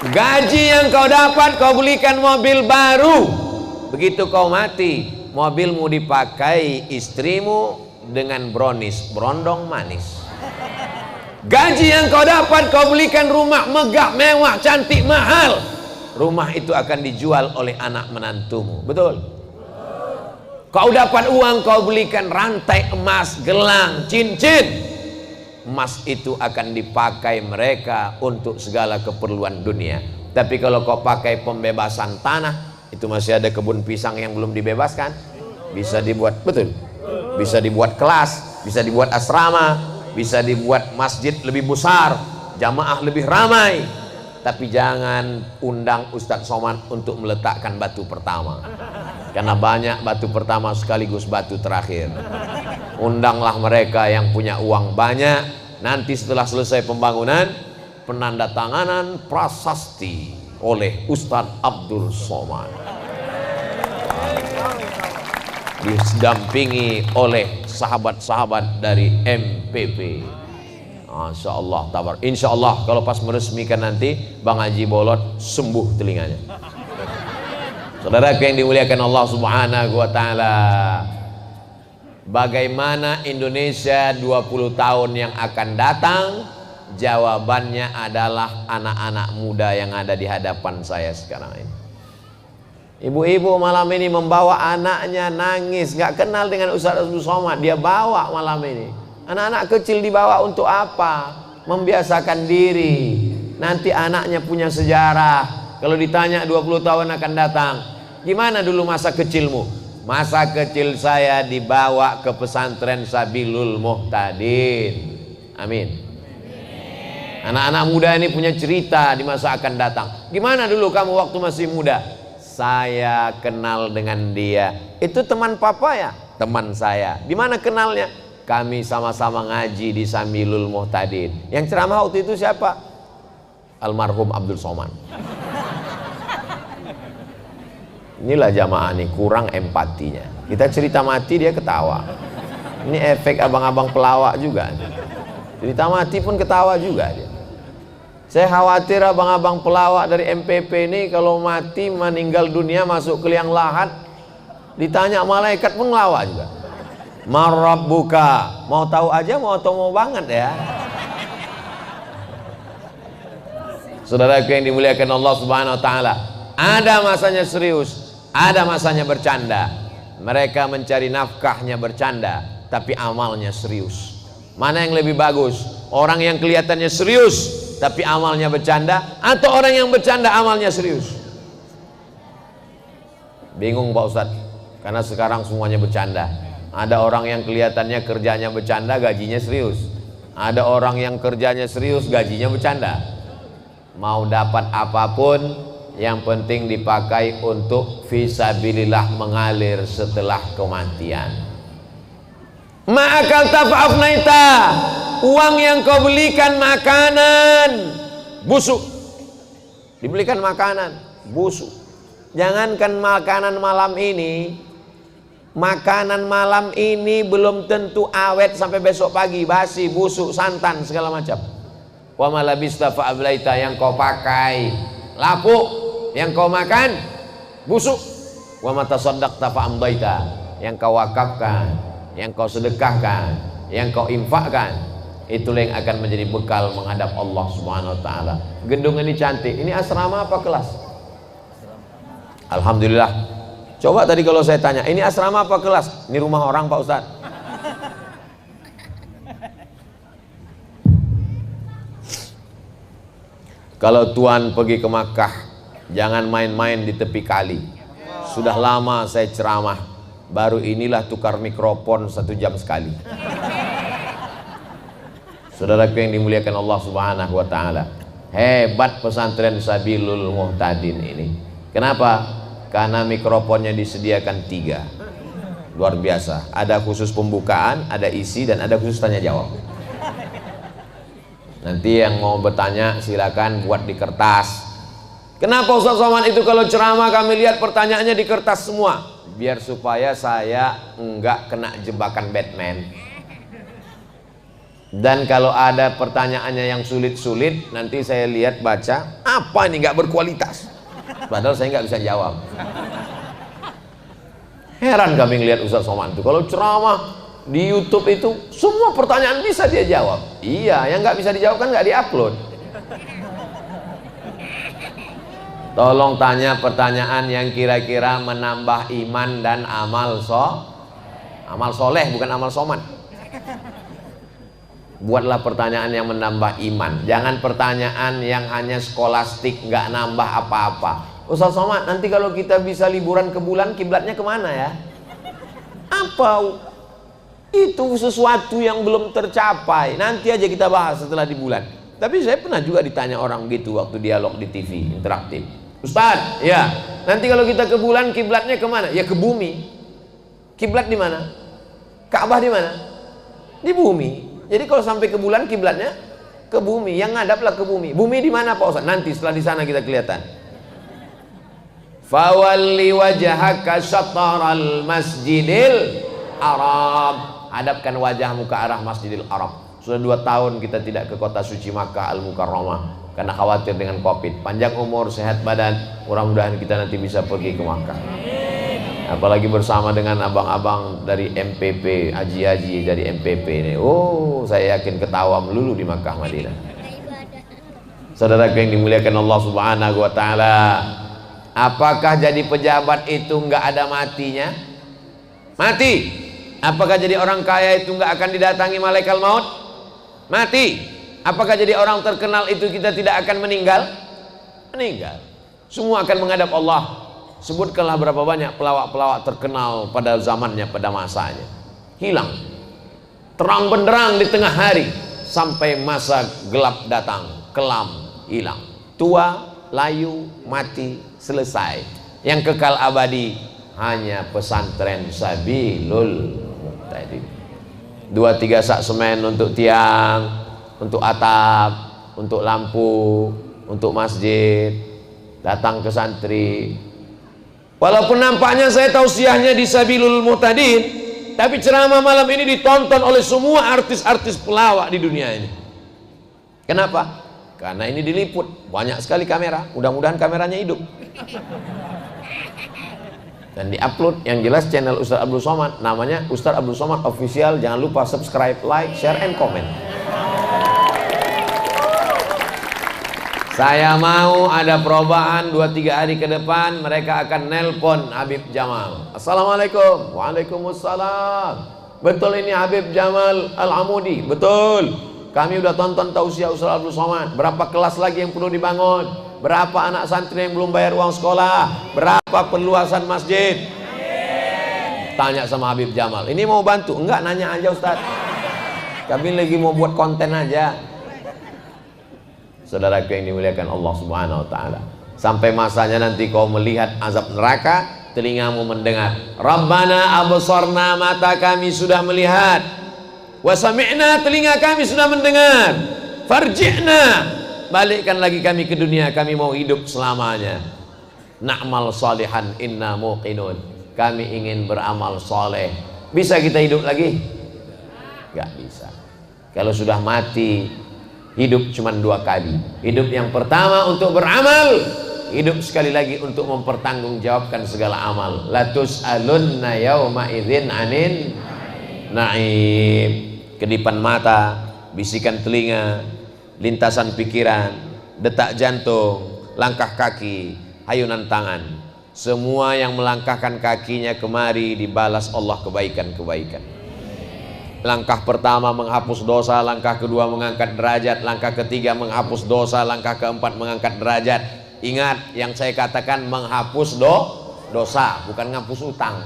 Gaji yang kau dapat kau belikan mobil baru. Begitu kau mati, mobilmu dipakai istrimu dengan brownies, berondong manis. Gaji yang kau dapat kau belikan rumah megah, mewah, cantik, mahal. Rumah itu akan dijual oleh anak menantumu. Betul? Kau dapat uang, kau belikan rantai emas, gelang, cincin. Emas itu akan dipakai mereka untuk segala keperluan dunia. Tapi kalau kau pakai pembebasan tanah, itu masih ada kebun pisang yang belum dibebaskan. Bisa dibuat, betul, bisa dibuat kelas, bisa dibuat asrama, bisa dibuat masjid lebih besar, jamaah lebih ramai. Tapi jangan undang Ustadz Somad untuk meletakkan batu pertama, karena banyak batu pertama sekaligus batu terakhir. Undanglah mereka yang punya uang banyak. Nanti setelah selesai pembangunan, penandatanganan prasasti oleh Ustadz Abdul Somad, didampingi oleh sahabat-sahabat dari MPP. Masya Allah, tabar. Insya Allah kalau pas meresmikan nanti, Bang Haji Bolot sembuh telinganya. Saudara yang dimuliakan Allah Subhanahu wa Ta'ala, bagaimana Indonesia 20 tahun yang akan datang? Jawabannya adalah anak-anak muda yang ada di hadapan saya sekarang ini. Ibu-ibu malam ini membawa anaknya nangis, gak kenal dengan Ustadz Abdul Somad, dia bawa malam ini. Anak-anak kecil dibawa untuk apa? Membiasakan diri. Nanti anaknya punya sejarah. Kalau ditanya 20 tahun akan datang, gimana dulu masa kecilmu? Masa kecil saya dibawa ke pesantren Sabilul Muhtadin. Amin. Anak-anak muda ini punya cerita di masa akan datang. Gimana dulu kamu waktu masih muda? Saya kenal dengan dia. Itu teman papa ya? Teman saya. Di mana kenalnya? Kami sama-sama ngaji di Sabilul Muhtadin. Yang ceramah waktu itu siapa? Almarhum Abdul Somad. Inilah jamaah nih, kurang empatinya. Kita cerita mati dia ketawa. Ini efek abang-abang pelawak juga. Cerita mati pun ketawa juga dia. Saya khawatir abang-abang pelawak dari MPP ini kalau mati meninggal dunia masuk ke liang lahat, ditanya malaikat pun ngelawak juga. Marabbuka, mau tahu aja mau banget ya. Saudaraku yang dimuliakan Allah Subhanahu wa taala, ada masanya serius, ada masanya bercanda. Mereka mencari nafkahnya bercanda, tapi amalnya serius. Mana yang lebih bagus? Orang yang kelihatannya serius tapi amalnya bercanda, atau orang yang bercanda amalnya serius? Bingung Pak Ustadz, karena sekarang semuanya bercanda. Ada orang yang kelihatannya kerjanya bercanda, gajinya serius. Ada orang yang kerjanya serius, gajinya bercanda. Mau dapat apapun, yang penting dipakai untuk fisabilillah, mengalir setelah kematian. Ma'akal tafa'afnaita, uang yang kau belikan makanan busuk, dibelikan makanan busuk. Jangankan makanan malam ini, makanan malam ini belum tentu awet sampai besok pagi, basi, busuk, santan, segala macam. Wa malabista fa'ablaita, yang kau pakai lapuk, yang kau makan busuk. Wa matasaddaqta fa'amdaita, yang kau wakafkan, yang kau sedekahkan, yang kau infakkan, itulah yang akan menjadi bekal menghadap Allah Subhanahu wa taala. Gedung ini cantik. Ini asrama apa kelas? Alhamdulillah. Coba tadi kalau saya tanya, ini asrama apa kelas? Ini rumah orang Pak Ustadz. Kalau Tuhan pergi ke Makkah, jangan main-main di tepi kali. Sudah lama saya ceramah, baru inilah tukar mikrofon 1 jam sekali. Saudaraku yang dimuliakan Allah Subhanahu wa taala, hebat pesantren Sabilul Muhtadin ini. Kenapa? Karena mikrofonnya disediakan 3. Luar biasa. Ada khusus pembukaan, ada isi, dan ada khusus tanya jawab. Nanti yang mau bertanya silakan buat di kertas. Kenapa Ustaz Somad itu kalau ceramah kami lihat pertanyaannya di kertas semua? Biar supaya saya enggak kena jebakan Batman. Dan kalau ada pertanyaannya yang sulit-sulit, nanti saya lihat baca, apa ini nggak berkualitas? Padahal saya nggak bisa jawab. Heran kami ngelihat Ustaz Somad itu kalau ceramah di YouTube itu semua pertanyaan bisa dia jawab. Iya, yang nggak bisa dijawab kan nggak diupload. Tolong tanya pertanyaan yang kira-kira menambah iman dan amal soleh, bukan amal somad. Buatlah pertanyaan yang menambah iman. Jangan pertanyaan yang hanya skolastik, nggak nambah apa-apa. Ustaz Somad, nanti kalau kita bisa liburan ke bulan, kiblatnya kemana ya? Apa? Itu sesuatu yang belum tercapai. Nanti aja kita bahas setelah di bulan. Tapi saya pernah juga ditanya orang gitu waktu dialog di TV interaktif. Ustaz, ya, nanti kalau kita ke bulan, kiblatnya kemana? Ya ke bumi. Kiblat di mana? Ka'bah di mana? Di bumi. Jadi kalau sampai ke bulan, kiblatnya ke bumi. Yang ngadaplah ke bumi. Bumi di mana Pak Ustaz? Nanti setelah di sana kita kelihatan. Fawalli wajhaka syatral masjidil haram. Hadapkan wajahmu ke arah Masjidil Haram. Sudah 2 tahun kita tidak ke kota suci Makkah Al-Mukarramah karena khawatir dengan Covid. Panjang umur, sehat badan, mudah-mudahan kita nanti bisa pergi ke Makkah. Apalagi bersama dengan abang-abang dari MPP, haji-haji dari MPP ini. Oh, saya yakin ketawa melulu di Makkah Madinah. Saudara yang dimuliakan Allah Subhanahu wa taala, apakah jadi pejabat itu enggak ada matinya? Mati. Apakah jadi orang kaya itu enggak akan didatangi malaikat maut? Mati. Apakah jadi orang terkenal itu kita tidak akan meninggal? Meninggal. Semua akan menghadap Allah. Sebutkanlah berapa banyak pelawak-pelawak terkenal pada zamannya, pada masanya. Hilang. Terang benderang di tengah hari sampai masa gelap datang, kelam, hilang. Tua, layu, mati, selesai. Yang kekal abadi hanya pesantren Sabilul Muhtadin. 2-3 sak semen untuk tiang, untuk atap, untuk lampu, untuk masjid. Datang ke santri. Walaupun nampaknya saya tausiahnya di Sabilul Muhtadin, tapi ceramah malam ini ditonton oleh semua artis-artis pelawak di dunia ini. Kenapa? Karena ini diliput, banyak sekali kamera. Mudah-mudahan kameranya hidup. Dan diupload, yang jelas channel Ustaz Abdul Somad, namanya Ustaz Abdul Somad Official. Jangan lupa subscribe, like, share, and comment. Saya mau ada perubahan 2-3 hari ke depan, mereka akan nelpon Habib Jamal. Assalamualaikum. Waalaikumsalam. Betul ini Habib Jamal Al-Amudi? Betul. Kami udah tonton tausiah Ustaz Abdul Somad. Berapa kelas lagi yang perlu dibangun? Berapa anak santri yang belum bayar uang sekolah? Berapa perluasan masjid? Tanya sama Habib Jamal. Ini mau bantu? Enggak, nanya aja Ustaz. Kami lagi mau buat konten aja. Saudaraku yang dimuliakan Allah Subhanahu wa taala. Sampai masanya nanti kau melihat azab neraka, telingamu mendengar. Rabbana absarna, mata kami sudah melihat. Wa sami'na, telinga kami sudah mendengar. Farji'na, balikkan lagi kami ke dunia, kami mau hidup selamanya. Na'mal salihan inna muqinun, kami ingin beramal soleh. Bisa kita hidup lagi? Gak bisa. Kalau sudah mati, hidup cuma 2 kali. Hidup yang pertama untuk beramal, hidup sekali lagi untuk mempertanggungjawabkan segala amal. Latus alunna yauma idzin anin naim. Kedipan mata, bisikan telinga, lintasan pikiran, detak jantung, langkah kaki, hayunan tangan, semua yang melangkahkan kakinya kemari dibalas Allah kebaikan-kebaikan. Langkah pertama menghapus dosa, langkah kedua mengangkat derajat, langkah ketiga menghapus dosa, langkah keempat mengangkat derajat. Ingat yang saya katakan, menghapus dosa, bukan ngapus utang.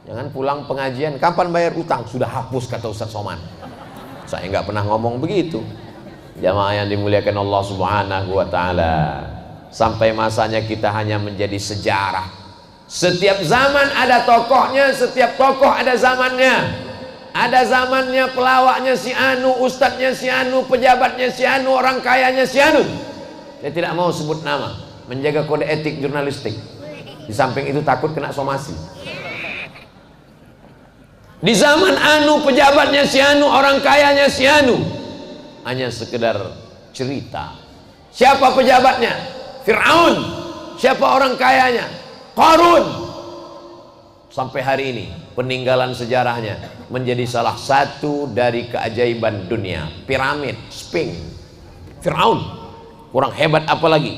Jangan pulang pengajian, kapan bayar utang? Sudah hapus, kata Ustaz Somad. Saya nggak pernah ngomong begitu. Jamaah yang dimuliakan Allah Subhanahu wa taala. Sampai masanya kita hanya menjadi sejarah. Setiap zaman ada tokohnya, setiap tokoh ada zamannya. Ada zamannya pelawaknya si Anu, ustadznya si Anu, pejabatnya si Anu, orang kayanya si Anu. Saya tidak mau sebut nama, menjaga kode etik jurnalistik. Di samping itu takut kena somasi. Di zaman Anu, pejabatnya si Anu, orang kayanya si Anu, hanya sekedar cerita. Siapa pejabatnya? Fir'aun. Siapa orang kayanya? Qarun. Sampai hari ini peninggalan sejarahnya menjadi salah satu dari keajaiban dunia. Piramid, Sphinx, Fir'aun. Kurang hebat apa lagi?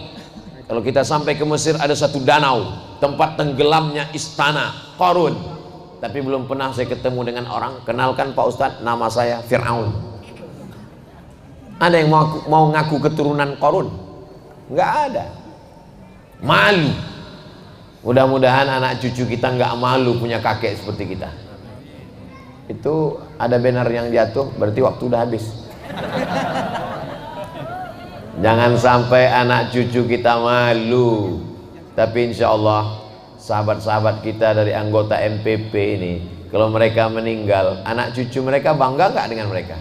Kalau kita sampai ke Mesir, ada satu danau, tempat tenggelamnya istana Qarun. Tapi belum pernah saya ketemu dengan orang. Kenalkan Pak Ustadz, nama saya Fir'aun. Ada yang mau ngaku keturunan Qarun? Nggak ada. Malu. Mudah-mudahan anak cucu kita nggak malu punya kakek seperti kita. Itu ada banner yang jatuh, berarti waktu udah habis. Jangan sampai anak cucu kita malu. Tapi insya Allah sahabat-sahabat kita dari anggota MPP ini, kalau mereka meninggal, anak cucu mereka bangga nggak dengan mereka?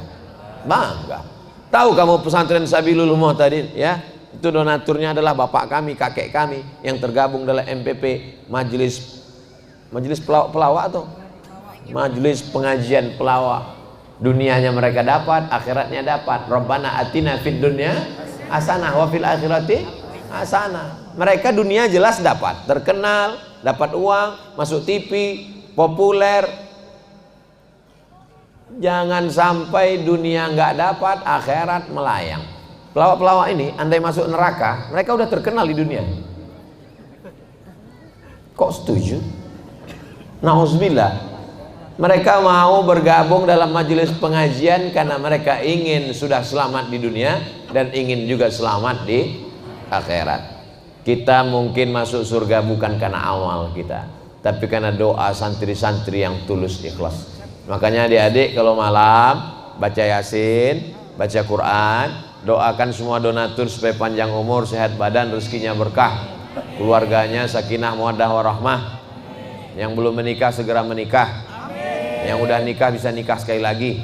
Bangga. Tahu kamu pesantren Sabilul Muhtadin, ya? Itu donaturnya adalah bapak kami, kakek kami yang tergabung dalam MPP, majelis pelawak atau majelis pengajian pelawak. Dunianya mereka dapat, akhiratnya dapat. Rabbana atina fid dunya hasanah wa fil akhirati hasanah. Mereka dunia jelas dapat, terkenal, dapat uang, masuk TV, populer. Jangan sampai dunia nggak dapat, akhirat melayang. Pelawak-pelawak ini andai masuk neraka, mereka udah terkenal di dunia. Kok setuju? Nauzubillah. Mereka mau bergabung dalam majelis pengajian karena mereka ingin sudah selamat di dunia dan ingin juga selamat di akhirat. Kita mungkin masuk surga bukan karena amal kita, tapi karena doa santri-santri yang tulus ikhlas. Makanya adik-adik kalau malam baca Yasin, baca Quran, doakan semua donatur supaya panjang umur, sehat badan, rezekinya berkah, keluarganya sakinah mawaddah warahmah. Yang belum menikah segera menikah. Yang udah nikah bisa nikah sekali lagi.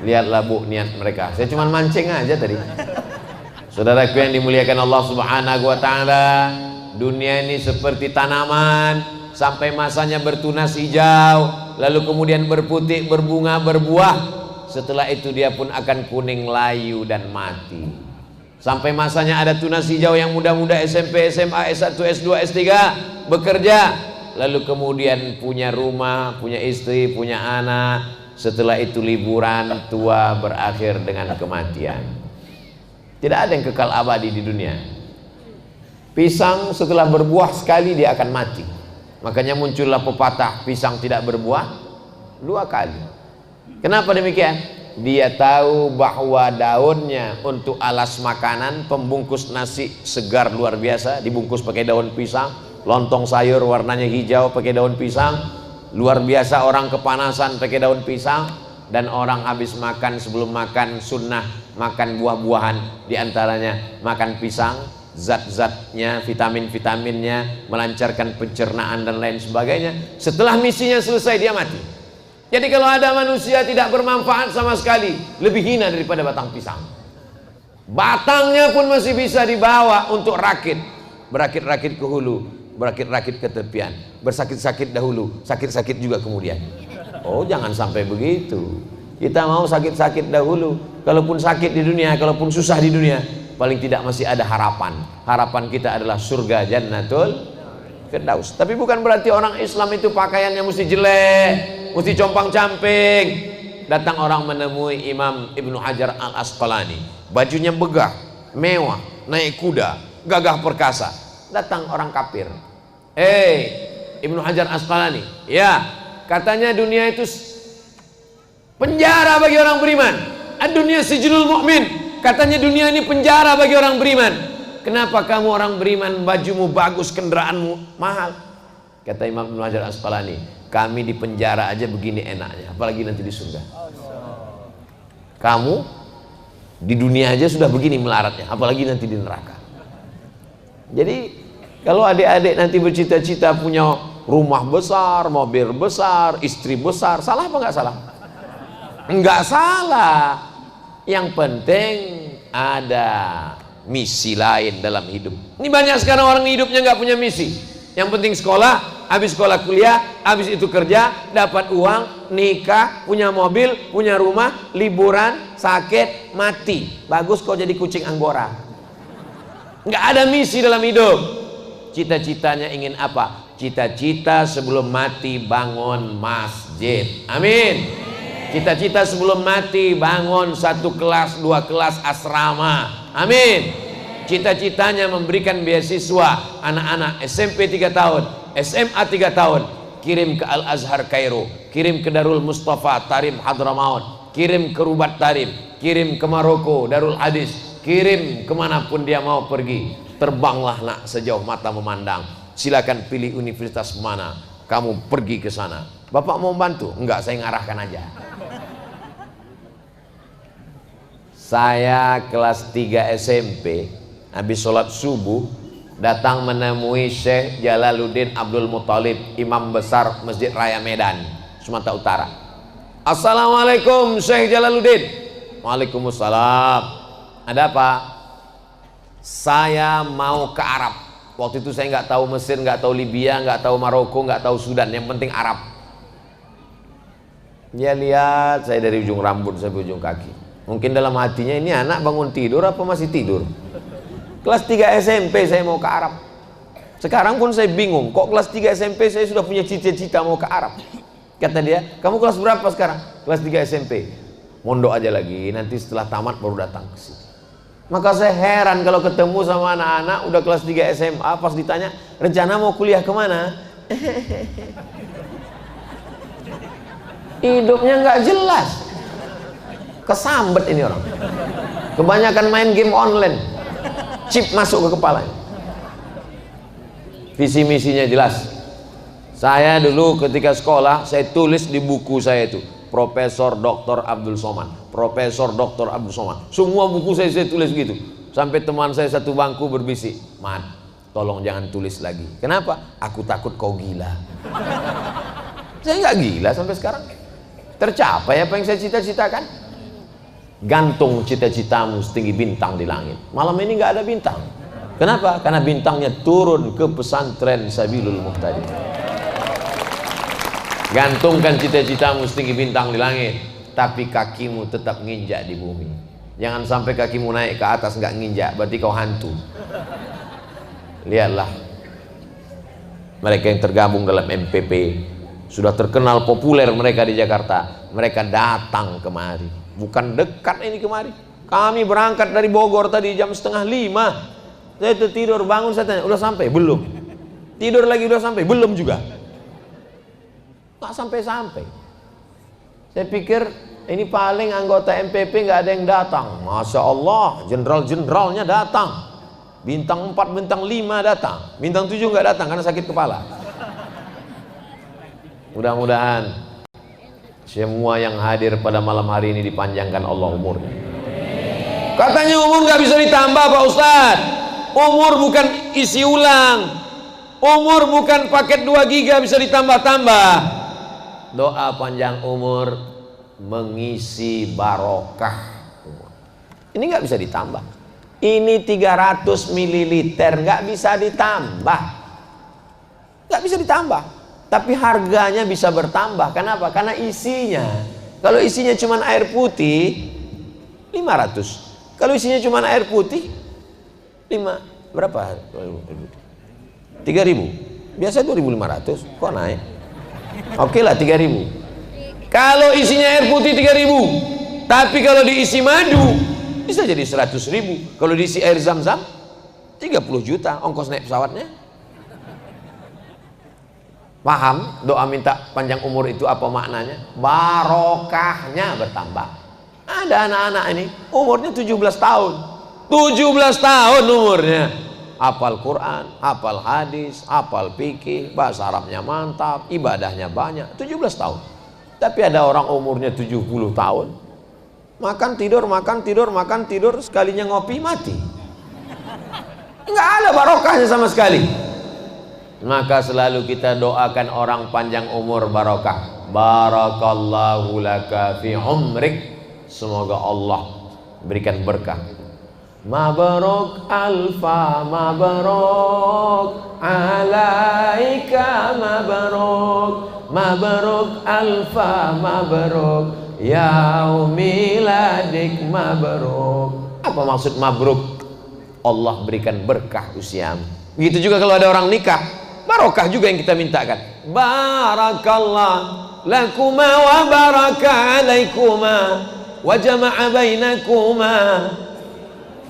Lihatlah Bu niat mereka. Saya cuma mancing aja tadi. Saudaraku yang dimuliakan Allah Subhanahu wa taala, dunia ini seperti tanaman, sampai masanya bertunas hijau, lalu kemudian berputik, berbunga, berbuah. setelah itu dia pun akan kuning layu dan mati. Sampai masanya ada tunas hijau yang muda-muda SMP, SMA, S1, S2, S3 bekerja, lalu kemudian punya rumah, punya istri, punya anak. Setelah itu liburan, tua, berakhir dengan kematian. Tidak ada yang kekal abadi di dunia. Pisang setelah berbuah sekali dia akan mati. Makanya muncullah pepatah, pisang tidak berbuah 2 kali. Kenapa demikian? Dia tahu bahwa daunnya untuk alas makanan, pembungkus nasi segar luar biasa, dibungkus pakai daun pisang. Lontong sayur warnanya hijau pakai daun pisang, luar biasa. Orang kepanasan pakai daun pisang. Dan orang habis makan, sebelum makan sunnah makan buah-buahan, diantaranya makan pisang. Zat-zatnya, vitamin-vitaminnya, melancarkan pencernaan dan lain sebagainya. Setelah misinya selesai dia mati. Jadi kalau ada manusia tidak bermanfaat sama sekali, lebih hina daripada batang pisang. Batangnya pun masih bisa dibawa untuk rakit, berakit-rakit ke hulu, berakit-rakit ke tepian, bersakit-sakit dahulu, sakit-sakit juga kemudian. Oh, jangan sampai begitu. Kita mau sakit-sakit dahulu. Kalaupun sakit di dunia, kalaupun susah di dunia, paling tidak masih ada harapan. Harapan kita adalah surga Jannatul Firdaus. Tapi bukan berarti orang Islam itu pakaiannya mesti jelek, mesti compang-camping. Datang orang menemui Imam Ibnu Hajar Al-Asqalani, bajunya begah, mewah, naik kuda, gagah perkasa. Datang orang kafir, Ibnu Hajar Al-Asqalani, ya, katanya dunia itu penjara bagi orang beriman. Ad-dunya sijnul mu'min. Katanya dunia ini penjara bagi orang beriman. Kenapa kamu orang beriman bajumu bagus, kendaraanmu mahal? Kata Imam Ibnu Hajar Al-Asqalani, kami di penjara aja begini enaknya, apalagi nanti di surga. Kamu di dunia aja sudah begini melaratnya, apalagi nanti di neraka. Jadi kalau adik-adik nanti bercita-cita punya rumah besar, mobil besar, istri besar, salah apa nggak salah? Enggak salah. Yang penting ada misi lain dalam hidup. Ini banyak sekarang orang hidupnya nggak punya misi. Yang penting sekolah, habis sekolah kuliah, habis itu kerja, dapat uang, nikah, punya mobil, punya rumah, liburan, sakit, mati. Bagus kau jadi kucing Anggora. Nggak ada misi dalam hidup. Cita-citanya ingin apa? Cita-cita sebelum mati bangun masjid. Amin. Cita-cita sebelum mati bangun 1 kelas, 2 kelas asrama. Amin. Cita-citanya memberikan beasiswa anak-anak SMP 3 tahun, SMA 3 tahun, kirim ke Al-Azhar Kairo, kirim ke Darul Mustafa Tarim Hadramaut, kirim ke Rubat Tarim, kirim ke Maroko Darul Hadis, kirim kemanapun dia mau pergi. Terbanglah nak sejauh mata memandang. Silakan pilih universitas mana, kamu pergi ke sana. Bapak mau bantu? Enggak, saya ngarahkan aja. Saya kelas 3 SMP, habis sholat subuh, datang menemui Syekh Jalaluddin Abdul Muthalib, imam besar Masjid Raya Medan, Sumatera Utara. Assalamualaikum Syekh Jalaluddin. Waalaikumsalam. Ada apa? Saya mau ke Arab. Waktu itu saya nggak tahu Mesir, nggak tahu Libya, nggak tahu Maroko, nggak tahu Sudan. Yang penting Arab. Dia lihat saya dari ujung rambut sampai ujung kaki. Mungkin dalam hatinya, ini anak bangun tidur apa masih tidur? Kelas 3 SMP saya mau ke Arab. Sekarang pun saya bingung, kok kelas 3 SMP saya sudah punya cita-cita mau ke Arab. Kata dia, kamu kelas berapa sekarang? Kelas 3 SMP. Mondok aja lagi, nanti setelah tamat baru datang ke sini. Maka saya heran kalau ketemu sama anak-anak udah kelas 3 SMA, pas ditanya, rencana mau kuliah kemana? Hidupnya nggak jelas. Kesambet ini orang. Kebanyakan main game online. Chip masuk ke kepalanya. Visi misinya jelas. Saya dulu ketika sekolah, saya tulis di buku saya itu, Profesor Dr. Abdul Somad, Profesor Dr. Abdul Somad. Semua buku saya tulis gitu. Sampai teman saya satu bangku berbisik, "Mat, tolong jangan tulis lagi." Kenapa? Aku takut kau gila. Saya nggak gila sampai sekarang. Tercapai apa yang saya cita-citakan. Gantung cita-citamu setinggi bintang di langit. Malam ini nggak ada bintang. Kenapa? Karena bintangnya turun ke pesantren Sabilul Muhtadi. Gantungkan cita-citamu setinggi bintang di langit. tapi kakimu tetap nginjak di bumi. Jangan sampai kakimu naik ke atas nggak nginjak, berarti kau hantu. Lihatlah mereka yang tergabung dalam MPP, sudah terkenal populer mereka di Jakarta. Mereka datang kemari, bukan dekat ini kemari. Kami berangkat dari Bogor tadi jam 4:30. Saya tidur, bangun, saya tanya, udah sampai? Belum. Tidur lagi, udah sampai? Belum juga. Nggak sampai-sampai. Saya pikir ini paling anggota MPP nggak ada yang datang. Masya Allah, jenderal-jenderalnya datang. Bintang 4, bintang 5 datang. Bintang 7 nggak datang karena sakit kepala. Mudah-mudahan semua yang hadir pada malam hari ini dipanjangkan Allah umurnya. Katanya umur nggak bisa ditambah Pak Ustadz. Umur bukan isi ulang. Umur bukan paket 2 giga bisa ditambah-tambah. Doa panjang umur mengisi barokah umur. Ini nggak bisa ditambah. Ini 300 mililiter nggak bisa ditambah. Nggak bisa ditambah. Tapi harganya bisa bertambah. Kenapa? Karena isinya. Kalau isinya cuma air putih 500. Kalau isinya cuma air putih berapa? 3.000. Biasa 2.500. Kok naik? Oke lah 3.000. Kalau isinya air putih 3.000. Tapi kalau diisi madu bisa jadi 100.000. Kalau diisi air zam-zam 30 juta ongkos naik pesawatnya. Paham doa minta panjang umur itu apa maknanya? Barokahnya bertambah. Ada anak-anak ini umurnya 17 tahun. 17 tahun umurnya. Hafal Quran, hafal hadis, hafal fikih, bahasa Arabnya mantap, ibadahnya banyak. 17 tahun. Tapi ada orang umurnya 70 tahun. Makan tidur, makan tidur, makan tidur, sekalinya ngopi mati. Enggak ada barokahnya sama sekali. Maka selalu kita doakan orang panjang umur barokah. Barakallahu laka fi umrik. Semoga Allah berikan berkah. Mabarok alfa mabarok alaika mabarok mabarok alfa mabarok yaumiladik mabarok. Apa maksud mabruk? Allah berikan berkah usiamu. Begitu juga kalau ada orang nikah, barokah juga yang kita mintakan. Barakallah lakuma wa baraka alaikuma wa jama'a bainakuma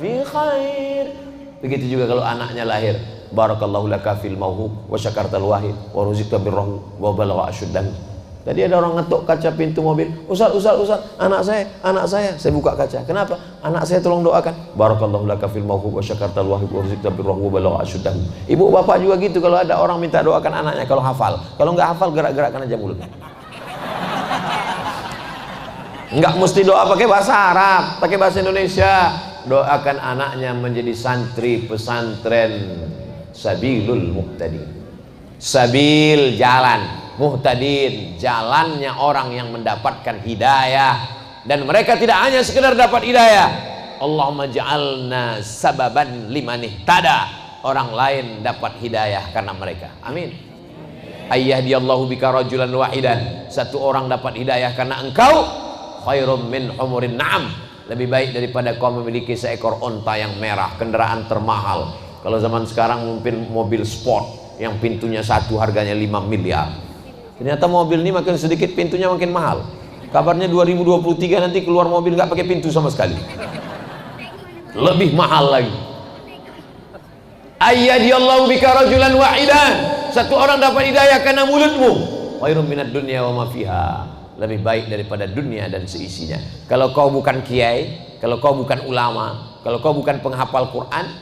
fi khair. Begitu juga kalau anaknya lahir, barakallahu laka fil mauhub wa syakartal wahid wa ruziqta birrahu wa balagha asyuddahu. Tadi ada orang ngetuk kaca pintu mobil. Ustaz, anak saya buka kaca. Kenapa? Anak saya tolong doakan. Barakallahu laka fil mauhub wa syakartal wahid wa ruziqta birrahu wa balagha asyuddahu. Ibu bapak juga gitu, kalau ada orang minta doakan anaknya kalau hafal. Kalau nggak hafal gerak-gerakkan aja mulutnya. Nggak mesti doa pakai bahasa Arab, pakai bahasa Indonesia. Doakan anaknya menjadi santri pesantren Sabilul Muhtadin. Sabil jalan, muhtadin jalannya orang yang mendapatkan hidayah. Dan mereka tidak hanya sekedar dapat hidayah. Allahumma ja'alna sababan liman ihtada. Orang lain dapat hidayah karena mereka. Amin. Ayyahdiyallahu bika rajulan wahidan. Satu orang dapat hidayah karena engkau. Khairum min humurin na'am. Lebih baik daripada kau memiliki seekor onta yang merah, kendaraan termahal. Kalau zaman sekarang mungkin mobil sport yang pintunya satu harganya 5 miliar. Ternyata mobil ini makin sedikit pintunya makin mahal. Kabarnya 2023 nanti keluar mobil nggak pakai pintu sama sekali. Lebih mahal lagi. Ayyadiyallahu bika rajulan wahidan. Satu orang dapat hidayah karena mulutmu. Khairum minad dunya wa ma fiha. Lebih baik daripada dunia dan seisinya. Kalau kau bukan kiai, kalau kau bukan ulama, kalau kau bukan penghafal Quran,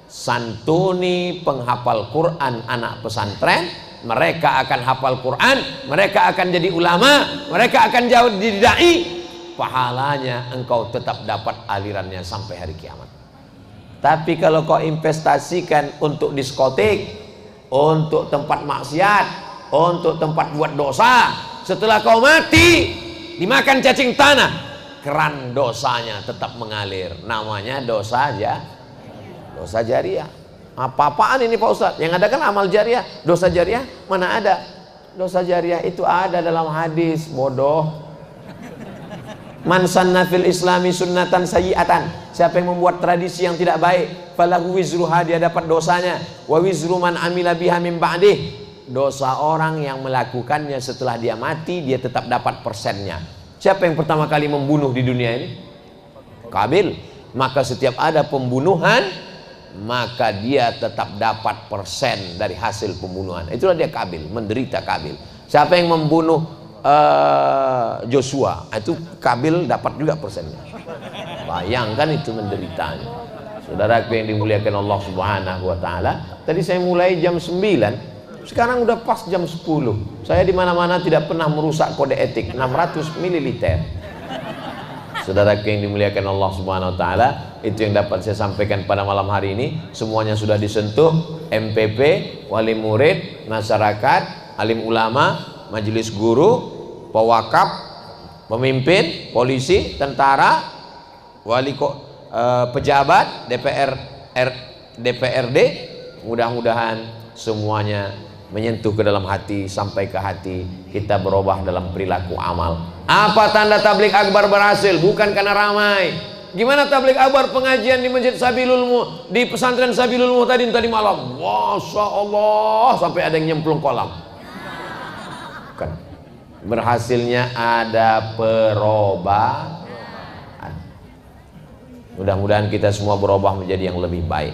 santuni penghafal Quran anak pesantren. Mereka akan hafal Quran, mereka akan jadi ulama, mereka akan jadi dai. Pahalanya engkau tetap dapat alirannya sampai hari kiamat. Tapi kalau kau investasikan untuk diskotik, untuk tempat maksiat, untuk tempat buat dosa, setelah kau mati dimakan cacing tanah, keran dosanya tetap mengalir. Namanya dosa jariah. Apa-apaan ini Pak Ustadz? Yang ada kan amal jariah. Dosa jariah mana ada? Dosa jariah itu ada dalam hadis, bodoh. Man sanna fil islami sunnatan sayyi'atan, siapa yang membuat tradisi yang tidak baik, falahu wizruha, dia dapat dosanya, wa wizru man amila biha min ba'dih, dosa orang yang melakukannya setelah dia mati, dia tetap dapat persennya. Siapa yang pertama kali membunuh di dunia ini? Kabil. Maka setiap ada pembunuhan, maka dia tetap dapat persen dari hasil pembunuhan. Itulah dia Kabil, menderita Kabil. Siapa yang membunuh Joshua, itu Kabil dapat juga persennya. Bayangkan itu menderitanya. Saudaraku yang dimuliakan Allah Subhanahu wa taala, tadi saya mulai jam 9, sekarang udah pas jam 10. Saya di mana-mana tidak pernah merusak kode etik 600 ml. Saudaraku yang dimuliakan Allah Subhanahu wa taala, itu yang dapat saya sampaikan pada malam hari ini. Semuanya sudah disentuh, MPP, wali murid, masyarakat, alim ulama, majelis guru, pewakaf, pemimpin, polisi, tentara, pejabat, DPRD, mudah-mudahan semuanya menyentuh ke dalam hati, sampai ke hati, kita berubah dalam perilaku amal. Apa tanda tabligh akbar berhasil? Bukan karena ramai. Gimana tabligh akbar pengajian di Masjid Sabilul, di pesantren Sabilul Muhtadin tadi malam? Masya Allah, sampai ada yang nyemplung kolam. Bukan. Berhasilnya ada perubahan. Mudah-mudahan kita semua berubah menjadi yang lebih baik.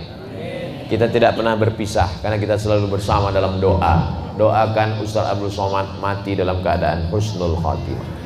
Kita tidak pernah berpisah karena kita selalu bersama dalam doa. Doakan Ustaz Abdul Somad mati dalam keadaan husnul khatimah.